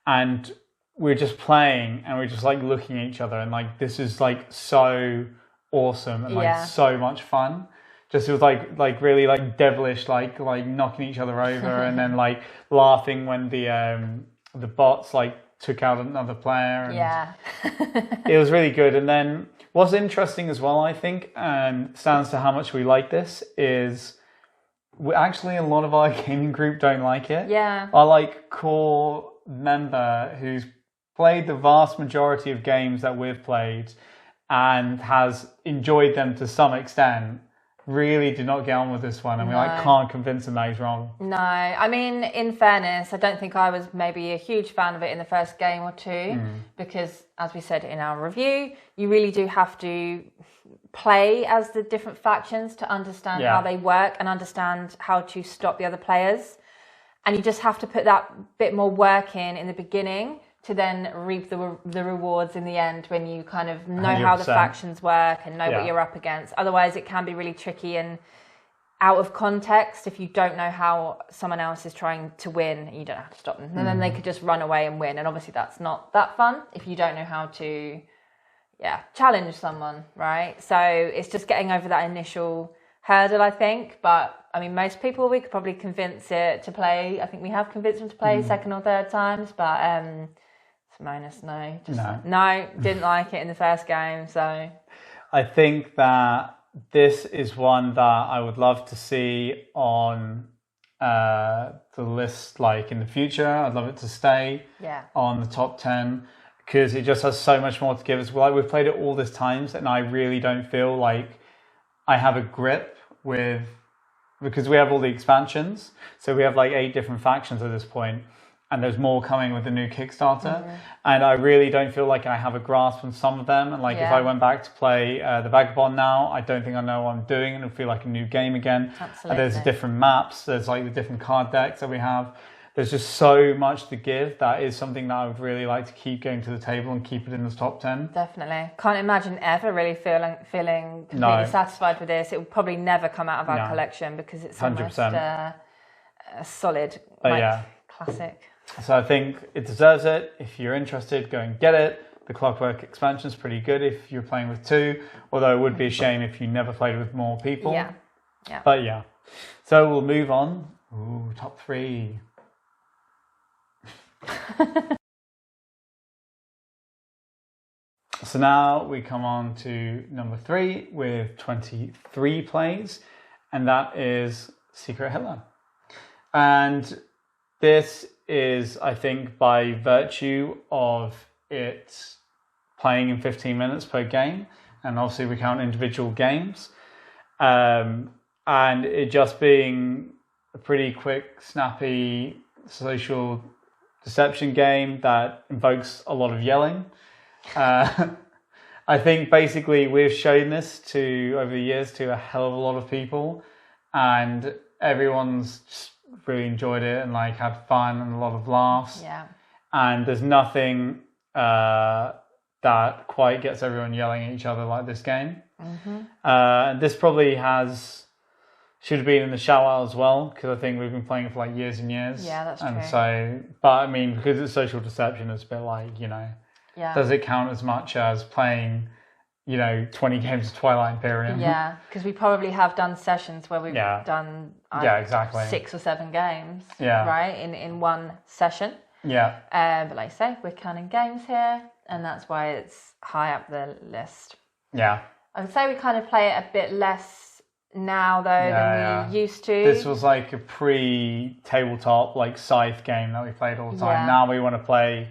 And we're just playing and we're just like looking at each other and like this is like so awesome and like so much fun. Just it was like really like devilish, like knocking each other over and then like laughing when the bots like took out another player. And it was really good. And then what's interesting as well, I think, and stands to how much we like this is actually a lot of our gaming group don't like it. Yeah. Our like core member who's played the vast majority of games that we've played and has enjoyed them to some extent really did not get on with this one, and we like can't convince him that he's wrong. No, I mean, in fairness, I don't think I was maybe a huge fan of it in the first game or two, because as we said in our review, you really do have to play as the different factions to understand how they work and understand how to stop the other players, and you just have to put that bit more work in the beginning to then reap the rewards in the end when you kind of know 100%. How the factions work and know what you're up against. Otherwise, it can be really tricky and out of context if you don't know how someone else is trying to win. You don't have to stop them. And then they could just run away and win. And obviously, that's not that fun if you don't know how to challenge someone, right? So it's just getting over that initial hurdle, I think. But, I mean, most people, we could probably convince it to play. I think we have convinced them to play second or third times, but... Minus no, didn't like it in the first game. So I think that this is one that I would love to see on the list, like in the future. I'd love it to stay on the top 10 because it just has so much more to give us. Well, we've played it all this times, and I really don't feel like I have a grip with, because we have all the expansions. So we have like 8 different factions at this point. And there's more coming with the new Kickstarter. And I really don't feel like I have a grasp on some of them. And like if I went back to play the Vagabond now, I don't think I know what I'm doing. And it'll feel like a new game again. Absolutely. And there's different maps. There's like the different card decks that we have. There's just so much to give. That is something that I would really like to keep going to the table and keep it in the top 10. Definitely. Can't imagine ever really feeling completely satisfied with this. It will probably never come out of our collection because it's 100%. Almost a solid classic. So I think it deserves it. If you're interested, go and get it. The Clockwork expansion is pretty good if you're playing with 2, although it would be a shame if you never played with more people. Yeah. But so we'll move on. Ooh, top 3. So now we come on to number 3 with 23 plays, and that is Secret Hitler. And this is, I think, by virtue of it playing in 15 minutes per game, and obviously we count individual games, and it just being a pretty quick, snappy social deception game that invokes a lot of yelling. I think basically we've shown this over the years to a hell of a lot of people, and everyone's just really enjoyed it and like had fun and a lot of laughs. And there's nothing that quite gets everyone yelling at each other like this game. This probably should have been in the Shoutouts as well, because I think we've been playing it for like years and years. That's true. And so, but I mean, because it's social deception, it's a bit like, does it count as much as playing 20 games of Twilight Imperium? Because we probably have done sessions where we've done exactly 6 or 7 games, right, in one session. But like I say, we're counting games here, and that's why it's high up the list. I would say we kind of play it a bit less now, though, than we used to. This was like a pre-tabletop, like Scythe game that we played all the time. Now we want to play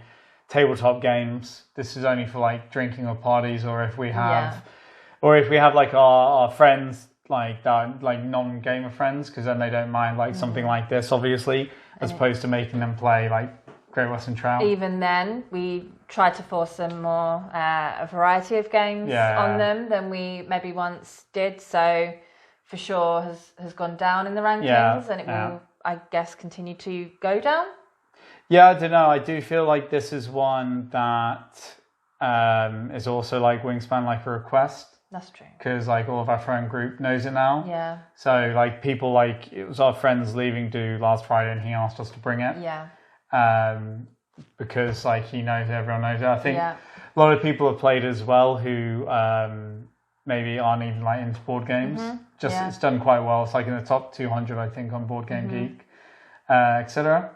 tabletop games. This is only for like drinking or parties, or if we have like our friends like that, like non-gamer friends, because then they don't mind like something like this, obviously, as opposed to making them play like Great Western Trail. Even then, we try to force some more a variety of games on them than we maybe once did. So for sure has gone down in the rankings, and it will, I guess, continue to go down. I don't know. I do feel like this is one that is also like Wingspan, like a request. That's true. Because like all of our friend group knows it now. So like people, like it was our friends leaving do last Friday, and he asked us to bring it. because like he knows everyone knows it. I think Yeah. a lot of people have played as well who maybe aren't even like into board games. It's done quite well. It's like in the top 200, I think, on Board Game Geek, etc.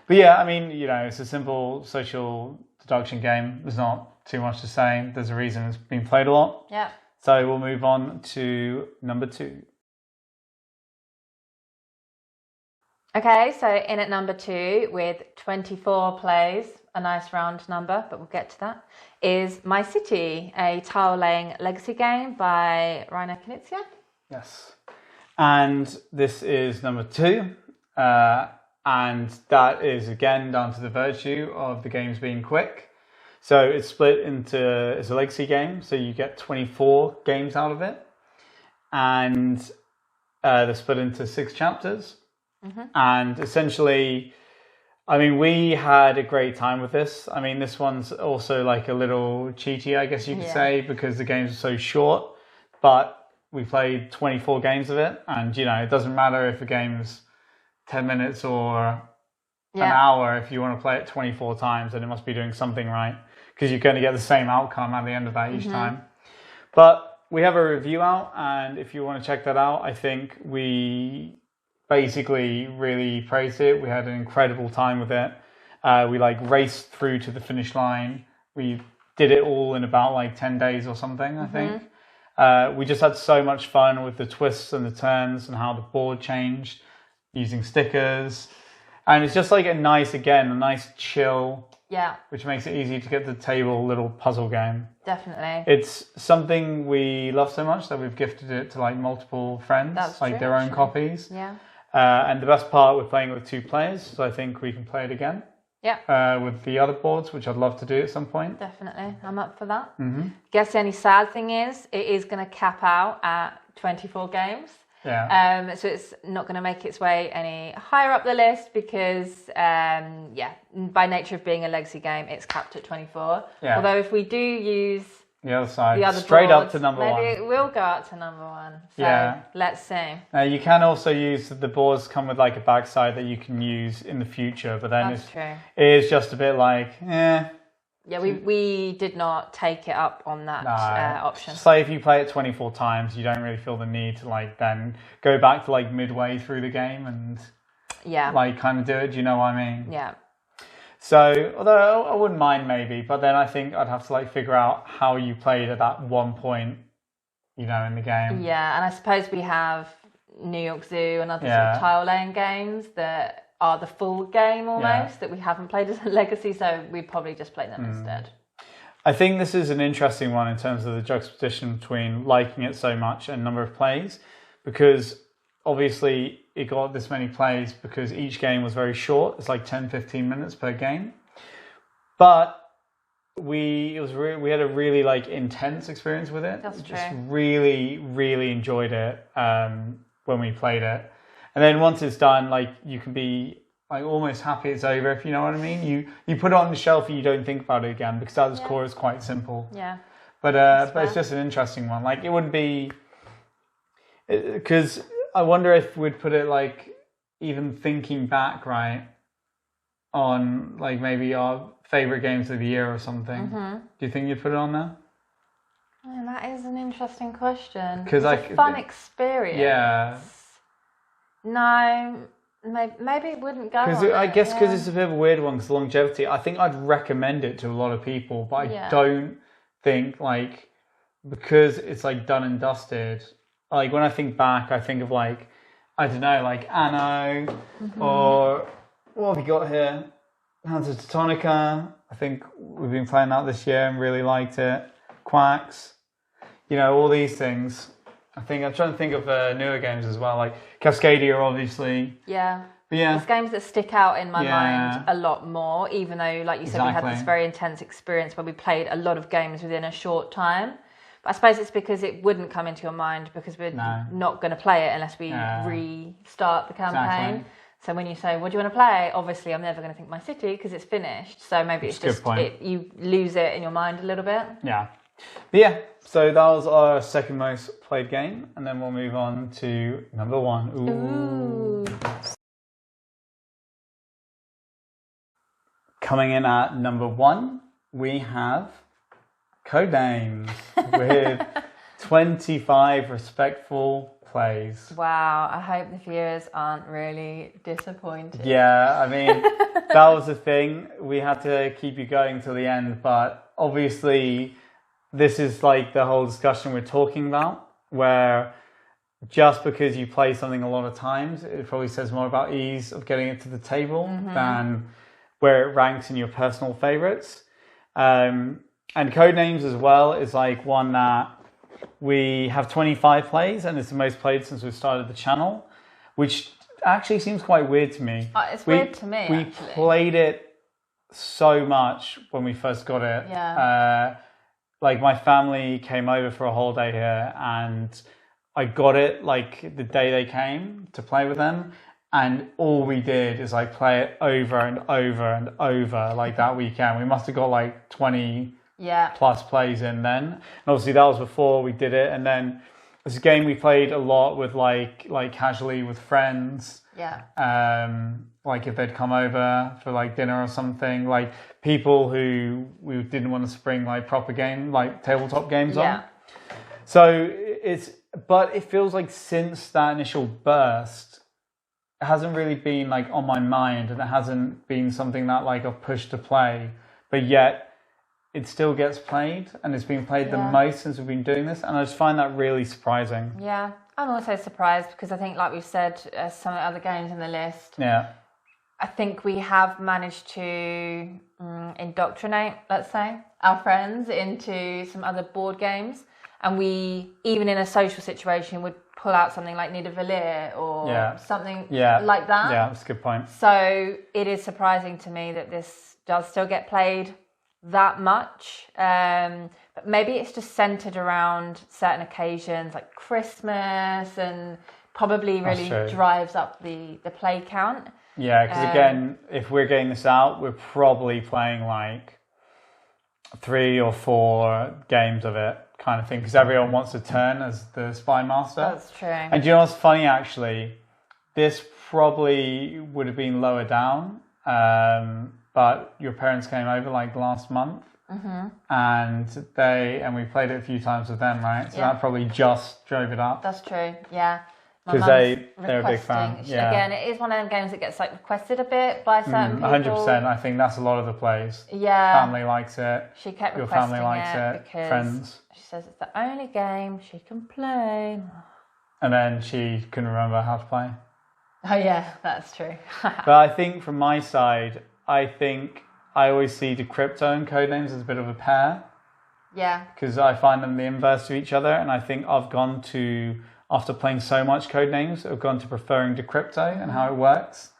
But yeah, I mean, you know, it's a simple social deduction game. There's not too much to say. There's a reason it's been played a lot. Yeah. So we'll move on to number 2. Okay, so in at number 2 with 24 plays, a nice round number, but we'll get to that, is My City, a tile-laying legacy game by Rainer Knizia. Yes. And this is number 2. And that is, again, down to the virtue of the games being quick. So it's split into, it's a legacy game, so you get 24 games out of it. And they're split into 6 chapters. And essentially, I mean, we had a great time with this. I mean, this one's also like a little cheaty, I guess you could say, because the games are so short. But we played 24 games of it. And, you know, it doesn't matter if a game's 10 minutes or an hour. If you want to play it 24 times, then it must be doing something right, because you're going to get the same outcome at the end of that each time. But we have a review out, and if you want to check that out, I think we basically really praised it. We had an incredible time with it. We like raced through to the finish line. We did it all in about like 10 days or something, I think. We just had so much fun with the twists and the turns and how the board changed using stickers. And it's just like a nice chill, which makes it easy to get to the table little puzzle game. Definitely. It's something we love so much that we've gifted it to like multiple friends, their own copies. Yeah. And the best part, we're playing with 2 players, so I think we can play it again. Yeah. With the other boards, which I'd love to do at some point. Definitely, I'm up for that. Guess the only sad thing is, it is going to cap out at 24 games. Yeah. So it's not going to make its way any higher up the list because, by nature of being a legacy game, it's capped at 24. Yeah. Although if we do use the other side, straight up to number 1, maybe it will go up to number 1. So let's see. You can also use the boards come with like a backside that you can use in the future, but then it is just a bit like, Yeah, we did not take it up on that option. So if you play it 24 times, you don't really feel the need to like then go back to like midway through the game and like kind of do it. Do you know what I mean? Yeah. So although I wouldn't mind maybe, but then I think I'd have to like figure out how you played at that one point, you know, in the game. Yeah, and I suppose we have New York Zoo and other sort of tile laying games that are the full game almost that we haven't played as a legacy, so we probably just play them instead. I think this is an interesting one in terms of the juxtaposition between liking it so much and number of plays, because obviously it got this many plays because each game was very short. It's like 10-15 minutes per game, but we had a really like intense experience with it. That's true. Just really enjoyed it when we played it. And then once it's done, like you can be like almost happy it's over, if you know what I mean. You put it on the shelf and you don't think about it again because at its core it's quite simple. Yeah. But it's just an interesting one. Like it wouldn't be, because I wonder if we'd put it like, even thinking back, right, on like maybe our favorite games of the year or something. Do you think you'd put it on there? Oh, that is an interesting question. Because it's a fun experience. Yeah. No, maybe it wouldn't go. Because I guess because it's a bit of a weird one, because longevity. I think I'd recommend it to a lot of people, but I don't think like, because it's like done and dusted. Like when I think back, I think of like, I don't know, like Anno, or what have we got here? Hands of Teutonica. I think we've been playing that this year and really liked it. Quacks, you know, all these things. I'm trying to think of newer games as well, like Cascadia, obviously. Yeah. But yeah. There's games that stick out in my mind a lot more, even though, like you said, we had this very intense experience where we played a lot of games within a short time. But I suppose it's because it wouldn't come into your mind because we're not going to play it unless we restart the campaign. Exactly. So when you say, what do you want to play? Obviously, I'm never going to think My City because it's finished. So maybe it's just, you lose it in your mind a little bit. Yeah. But yeah, so that was our second most played game, and then we'll move on to number 1. Ooh. Coming in at number 1, we have Codenames with 25 respectful plays. Wow, I hope the viewers aren't really disappointed. Yeah, I mean, that was the thing. We had to keep you going till the end, but obviously this is like the whole discussion we're talking about, where just because you play something a lot of times, it probably says more about ease of getting it to the table than where it ranks in your personal favorites. And Codenames as well is like one that we have 25 plays, and it's the most played since we started the channel, which actually seems quite weird to me. It's weird to me, We actually. played it so much when we first got it. Yeah. Like my family came over for a holiday here, and I got it like the day they came to play with them, and all we did is like play it over and over and over like that weekend. We must have got like 20 plus plays in then, and obviously that was before we did it. And then it's a game we played a lot with like casually with friends. Like if they'd come over for like dinner or something, like people who we didn't want to bring like proper game, like tabletop games on. So but it feels like since that initial burst, it hasn't really been like on my mind, and it hasn't been something that like I've pushed to play, but yet it still gets played, and it's been played the most since we've been doing this, and I just find that really surprising. Yeah, I'm also surprised because I think, like we've said, some of the other games in the list, I think we have managed to indoctrinate, let's say, our friends into some other board games, and we, even in a social situation, would pull out something like Nidavellir or something like that. Yeah, that's a good point. So it is surprising to me that this does still get played that much, but maybe it's just centered around certain occasions like Christmas, and probably really drives up the play count. Yeah, because again, if we're getting this out, we're probably playing like 3 or 4 games of it, kind of thing, because everyone wants a turn as the spy master. That's true. And do you know what's funny, actually? This probably would have been lower down, but your parents came over like last month, and we played it a few times with them, right? So that probably just drove it up. That's true, yeah. Because they're a big fan. Yeah. Again, it is one of them games that gets like requested a bit by certain people. 100%. I think that's a lot of the plays. Yeah. Family likes it. She kept your requesting family likes it. Because friends. She says it's the only game she can play. And then she couldn't remember how to play. Oh yeah, that's true. But I think from my side, I think I always see Decrypto and Codenames as a bit of a pair. Yeah. Because I find them the inverse to each other, and I think I've gone to, after playing so much Codenames, I've gone to preferring Decrypto and how it works,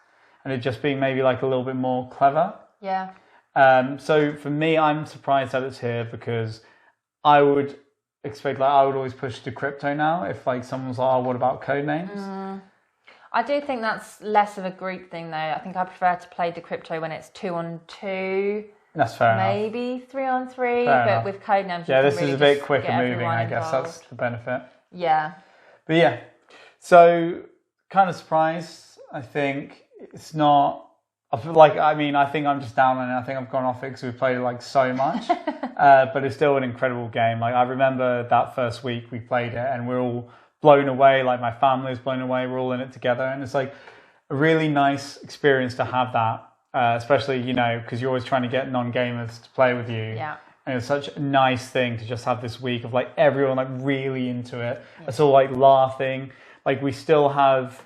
and it just being maybe like a little bit more clever. Yeah. So for me, I'm surprised that it's here, because I would expect, like, I would always push Decrypto now if like someone's like, oh, what about Codenames? I do think that's less of a group thing, though. I think I prefer to play Decrypto when it's 2-on-2. That's fair enough. Maybe 3-on-3, Fair but enough. with Codenames, yeah, this really is a bit just quicker get moving, everyone I guess. involved. That's the benefit. Yeah. But yeah, so kind of surprised. I think it's not. I feel like, I mean, I think I'm just down on it. I think I've gone off it because we played it like so much. But it's still an incredible game. Like, I remember that first week we played it, and we're all blown away. Like, my family's blown away. We're all in it together, and it's like a really nice experience to have that. Especially, you know, because you're always trying to get non-gamers to play with you. Yeah. And it's such a nice thing to just have this week of like everyone like really into it. It's all like laughing. Like, we still have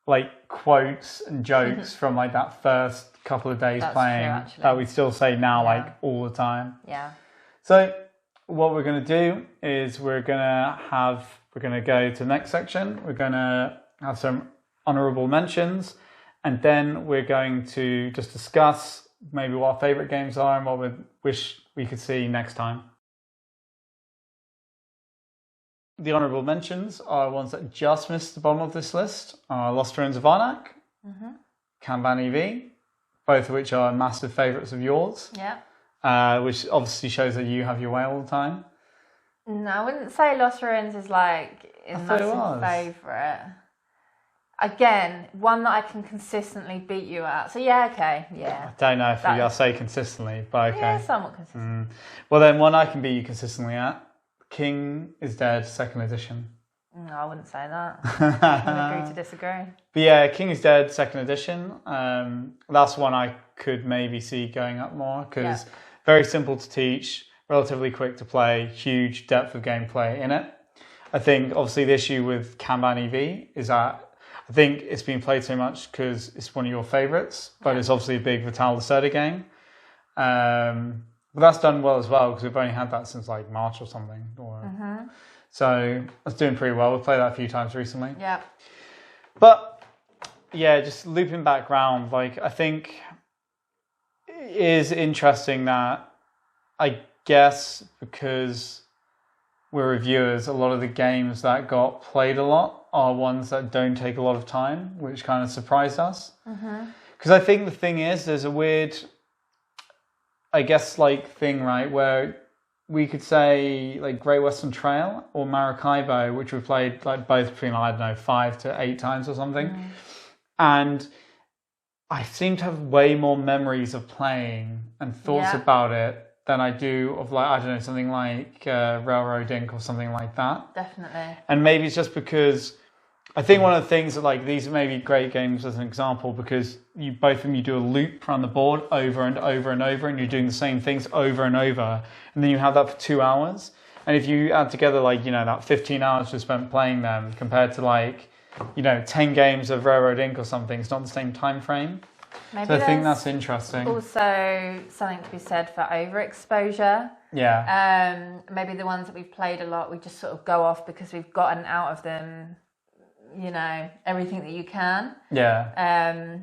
like quotes and jokes from like that first couple of days playing that we still say now like all the time. Yeah. So what we're going to do is we're going to go to the next section. We're going to have some honourable mentions, and then we're going to just discuss maybe what our favourite games are and what we wish we could see next time. The honourable mentions are ones that just missed the bottom of this list: Lost Ruins of Arnak, Kanban EV, both of which are massive favourites of yours. Yeah. Which obviously shows that you have your way all the time. No, I wouldn't say Lost Ruins is like a massive favourite. Again, one that I can consistently beat you at. So yeah, okay, yeah. I don't know if I'll say consistently, but okay. Yeah, somewhat consistent. Well, then one I can beat you consistently at. King is Dead, 2nd edition. No, I wouldn't say that. I agree to disagree. But yeah, King is Dead, 2nd edition. That's one I could maybe see going up more because very simple to teach, relatively quick to play, huge depth of gameplay in it. I think obviously the issue with Kanban EV is that I think it's been played so much because it's one of your favourites, but it's obviously a big Vital Lacerda game. But that's done well as well because we've only had that since like March or something. So that's doing pretty well. We've played that a few times recently. Yeah. But yeah, just looping back round, like I think it is interesting that I guess because we're reviewers, a lot of the games that got played a lot are ones that don't take a lot of time, which kind of surprised us. Because I think the thing is, there's a weird, I guess, like thing, right, where we could say like Great Western Trail or Maracaibo, which we played like both between, I don't know, 5 to 8 times or something. And I seem to have way more memories of playing and thoughts about it than I do of like, I don't know, something like Railroad Inc. or something like that. Definitely. And maybe it's just because I think one of the things that like these may be great games as an example because you both of them you do a loop around the board over and over and over and you're doing the same things over and over and then you have that for 2 hours. And if you add together like, you know, that 15 hours you spent playing them compared to like, you know, 10 games of Railroad Inc. or something, it's not the same time frame. Maybe so I think that's interesting. Also something to be said for overexposure. Yeah. Maybe the ones that we've played a lot, we just sort of go off because we've gotten out of them, you know, everything that you can. Yeah.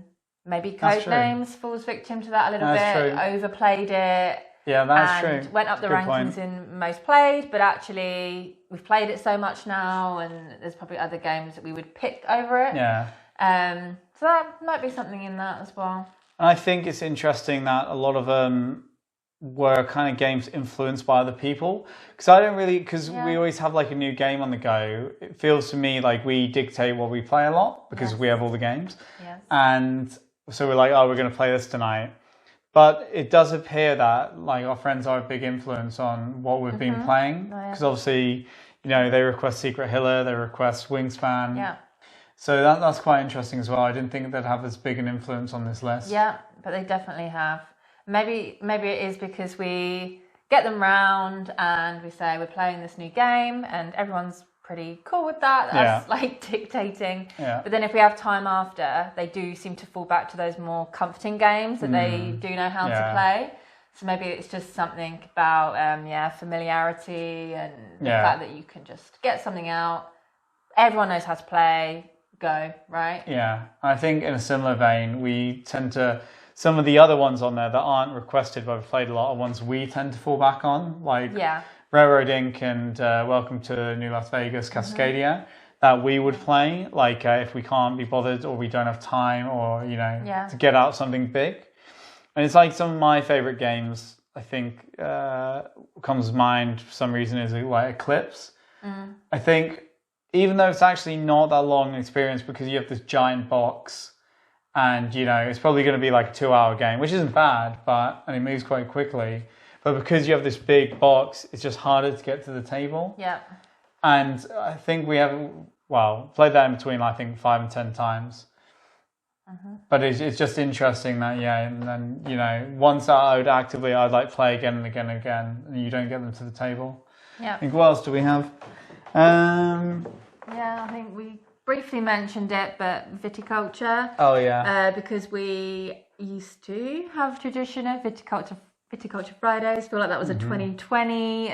Maybe Codenames falls victim to that a little bit. True. Overplayed it. Yeah, that's true. Went up the rankings in most played, but actually we've played it so much now, and there's probably other games that we would pick over it. Yeah. So that might be something in that as well. And I think it's interesting that a lot of them were kind of games influenced by other people. Because I don't really, because we always have like a new game on the go. It feels to me like we dictate what we play a lot because we have all the games. Yes. And so we're like, oh, we're going to play this tonight. But it does appear that like our friends are a big influence on what we've been playing. Because obviously, you know, they request Secret Hiller, they request Wingspan. Yeah. So that's quite interesting as well. I didn't think they'd have as big an influence on this list. Yeah, but they definitely have. Maybe it is because we get them round and we say we're playing this new game and everyone's pretty cool with that. That's like dictating. Yeah. But then if we have time after, they do seem to fall back to those more comforting games that they do know how to play. So maybe it's just something about familiarity and the fact that you can just get something out. Everyone knows how to play. Go, right? Yeah. I think in a similar vein, we tend to, some of the other ones on there that aren't requested but we've played a lot are ones we tend to fall back on, like Railroad Inc. and Welcome to New Las Vegas, Cascadia, that we would play, like if we can't be bothered or we don't have time or, you know, to get out something big. And it's like some of my favourite games, I think, comes to mind for some reason is like Eclipse. I think even though it's actually not that long an experience because you have this giant box and, you know, it's probably going to be like a 2-hour game, which isn't bad, and it moves quite quickly. But because you have this big box, it's just harder to get to the table. Yeah. And I think we have, played that in between, I think, 5 and 10 times. But it's just interesting that, and then, you know, ones that I would actively, I'd like play again and again and again, and you don't get them to the table. Yeah. I think, what else do we have? I think we briefly mentioned it, but viticulture. Oh, yeah. Because we used to have tradition of viticulture Fridays. I feel like that was a 2020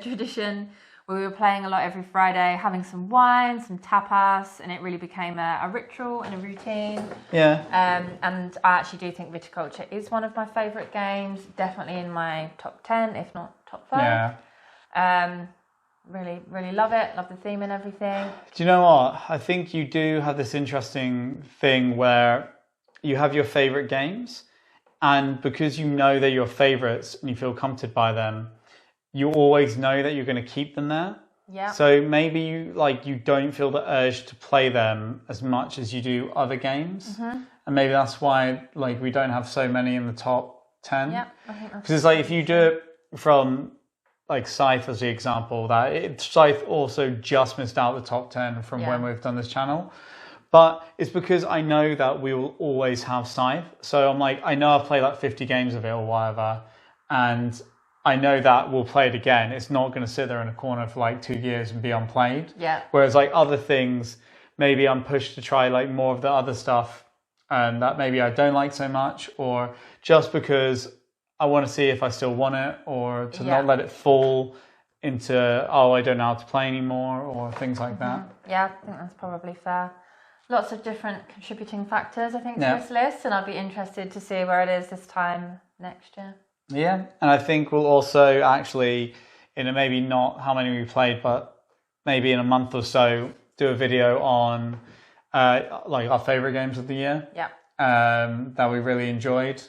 tradition where we were playing a lot every Friday, having some wine, some tapas, and it really became a ritual and a routine. Yeah. And I actually do think viticulture is one of my favourite games, definitely in my top 10, if not top 5. Yeah. Really, really love it. Love the theme and everything. Do you know what? I think you do have this interesting thing where you have your favourite games, and because you know they're your favourites and you feel comforted by them, you always know that you're going to keep them there. Yeah. So maybe you don't feel the urge to play them as much as you do other games, and maybe that's why we don't have so many in the top 10. Yeah, I think that's because it's if you do it from Scythe as the example, Scythe also just missed out the top 10 from when we've done this channel. But it's because I know that we will always have Scythe. So I'm I know I've played 50 games of it or whatever, and I know that we'll play it again. It's not going to sit there in a corner for 2 years and be unplayed. Yeah. Whereas other things, maybe I'm pushed to try more of the other stuff and that maybe I don't like so much, or just because I want to see if I still want it, or to not let it fall into, I don't know how to play anymore, or things like that. Yeah, I think that's probably fair. Lots of different contributing factors, I think, to this list, and I'll be interested to see where it is this time next year. Yeah, and I think we'll also actually, maybe not how many we played, but maybe in a month or so, do a video on our favourite games of the year. Yeah. That we really enjoyed.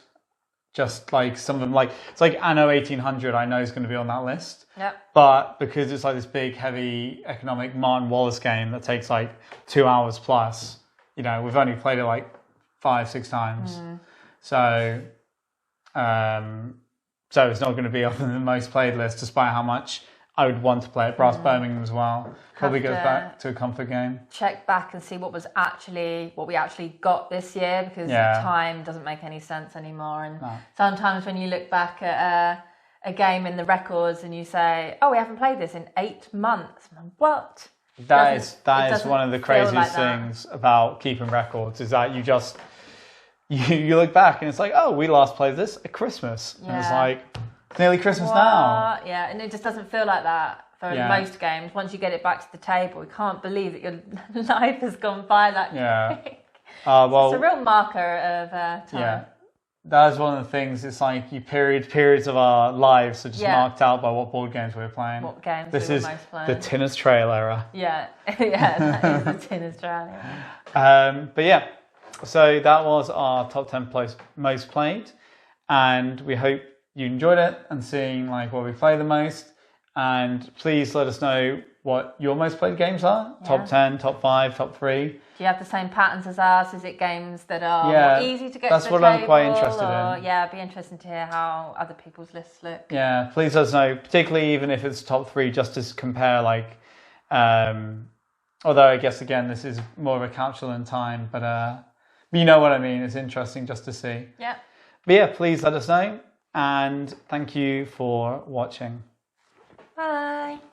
Just some of them, it's Anno 1800, I know is going to be on that list. Yep. But because it's this big, heavy, economic Martin Wallace game that takes 2 hours plus, we've only played it 5-6 times. So it's not going to be on the most played list, despite how much I would want to play it. Brass Birmingham as well. Probably goes back to a comfort game. Check back and see what we actually got this year, because time doesn't make any sense anymore. And sometimes when you look back at a game in the records and you say, "Oh, we haven't played this in 8 months." What? That is one of the craziest things about keeping records, is that you look back and it's "Oh, we last played this at Christmas." And it's nearly Christmas now. Yeah, and it just doesn't feel like that for most games. Once you get it back to the table, you can't believe that your life has gone by that quick. It's a real marker of time. Yeah, that is one of the things. It's periods of our lives are just marked out by what board games we were playing. What games this we were is most playing. The Tinner's Trail era. Yeah, that is the Tinner's Trail era. But yeah, so that was our top 10 most played, and we hope you enjoyed it and seeing what we play the most. And please let us know what your most played games are. Top 10, top 5, top 3. Do you have the same patterns as us? Is it games that are more easy to get to the table? That's what I'm quite interested in. Yeah, it'd be interesting to hear how other people's lists look. Yeah, please let us know, particularly even if it's top 3, just to compare although I guess again this is more of a capsule in time, but you know what I mean. It's interesting just to see. Yeah. But yeah, please let us know. And thank you for watching. Bye.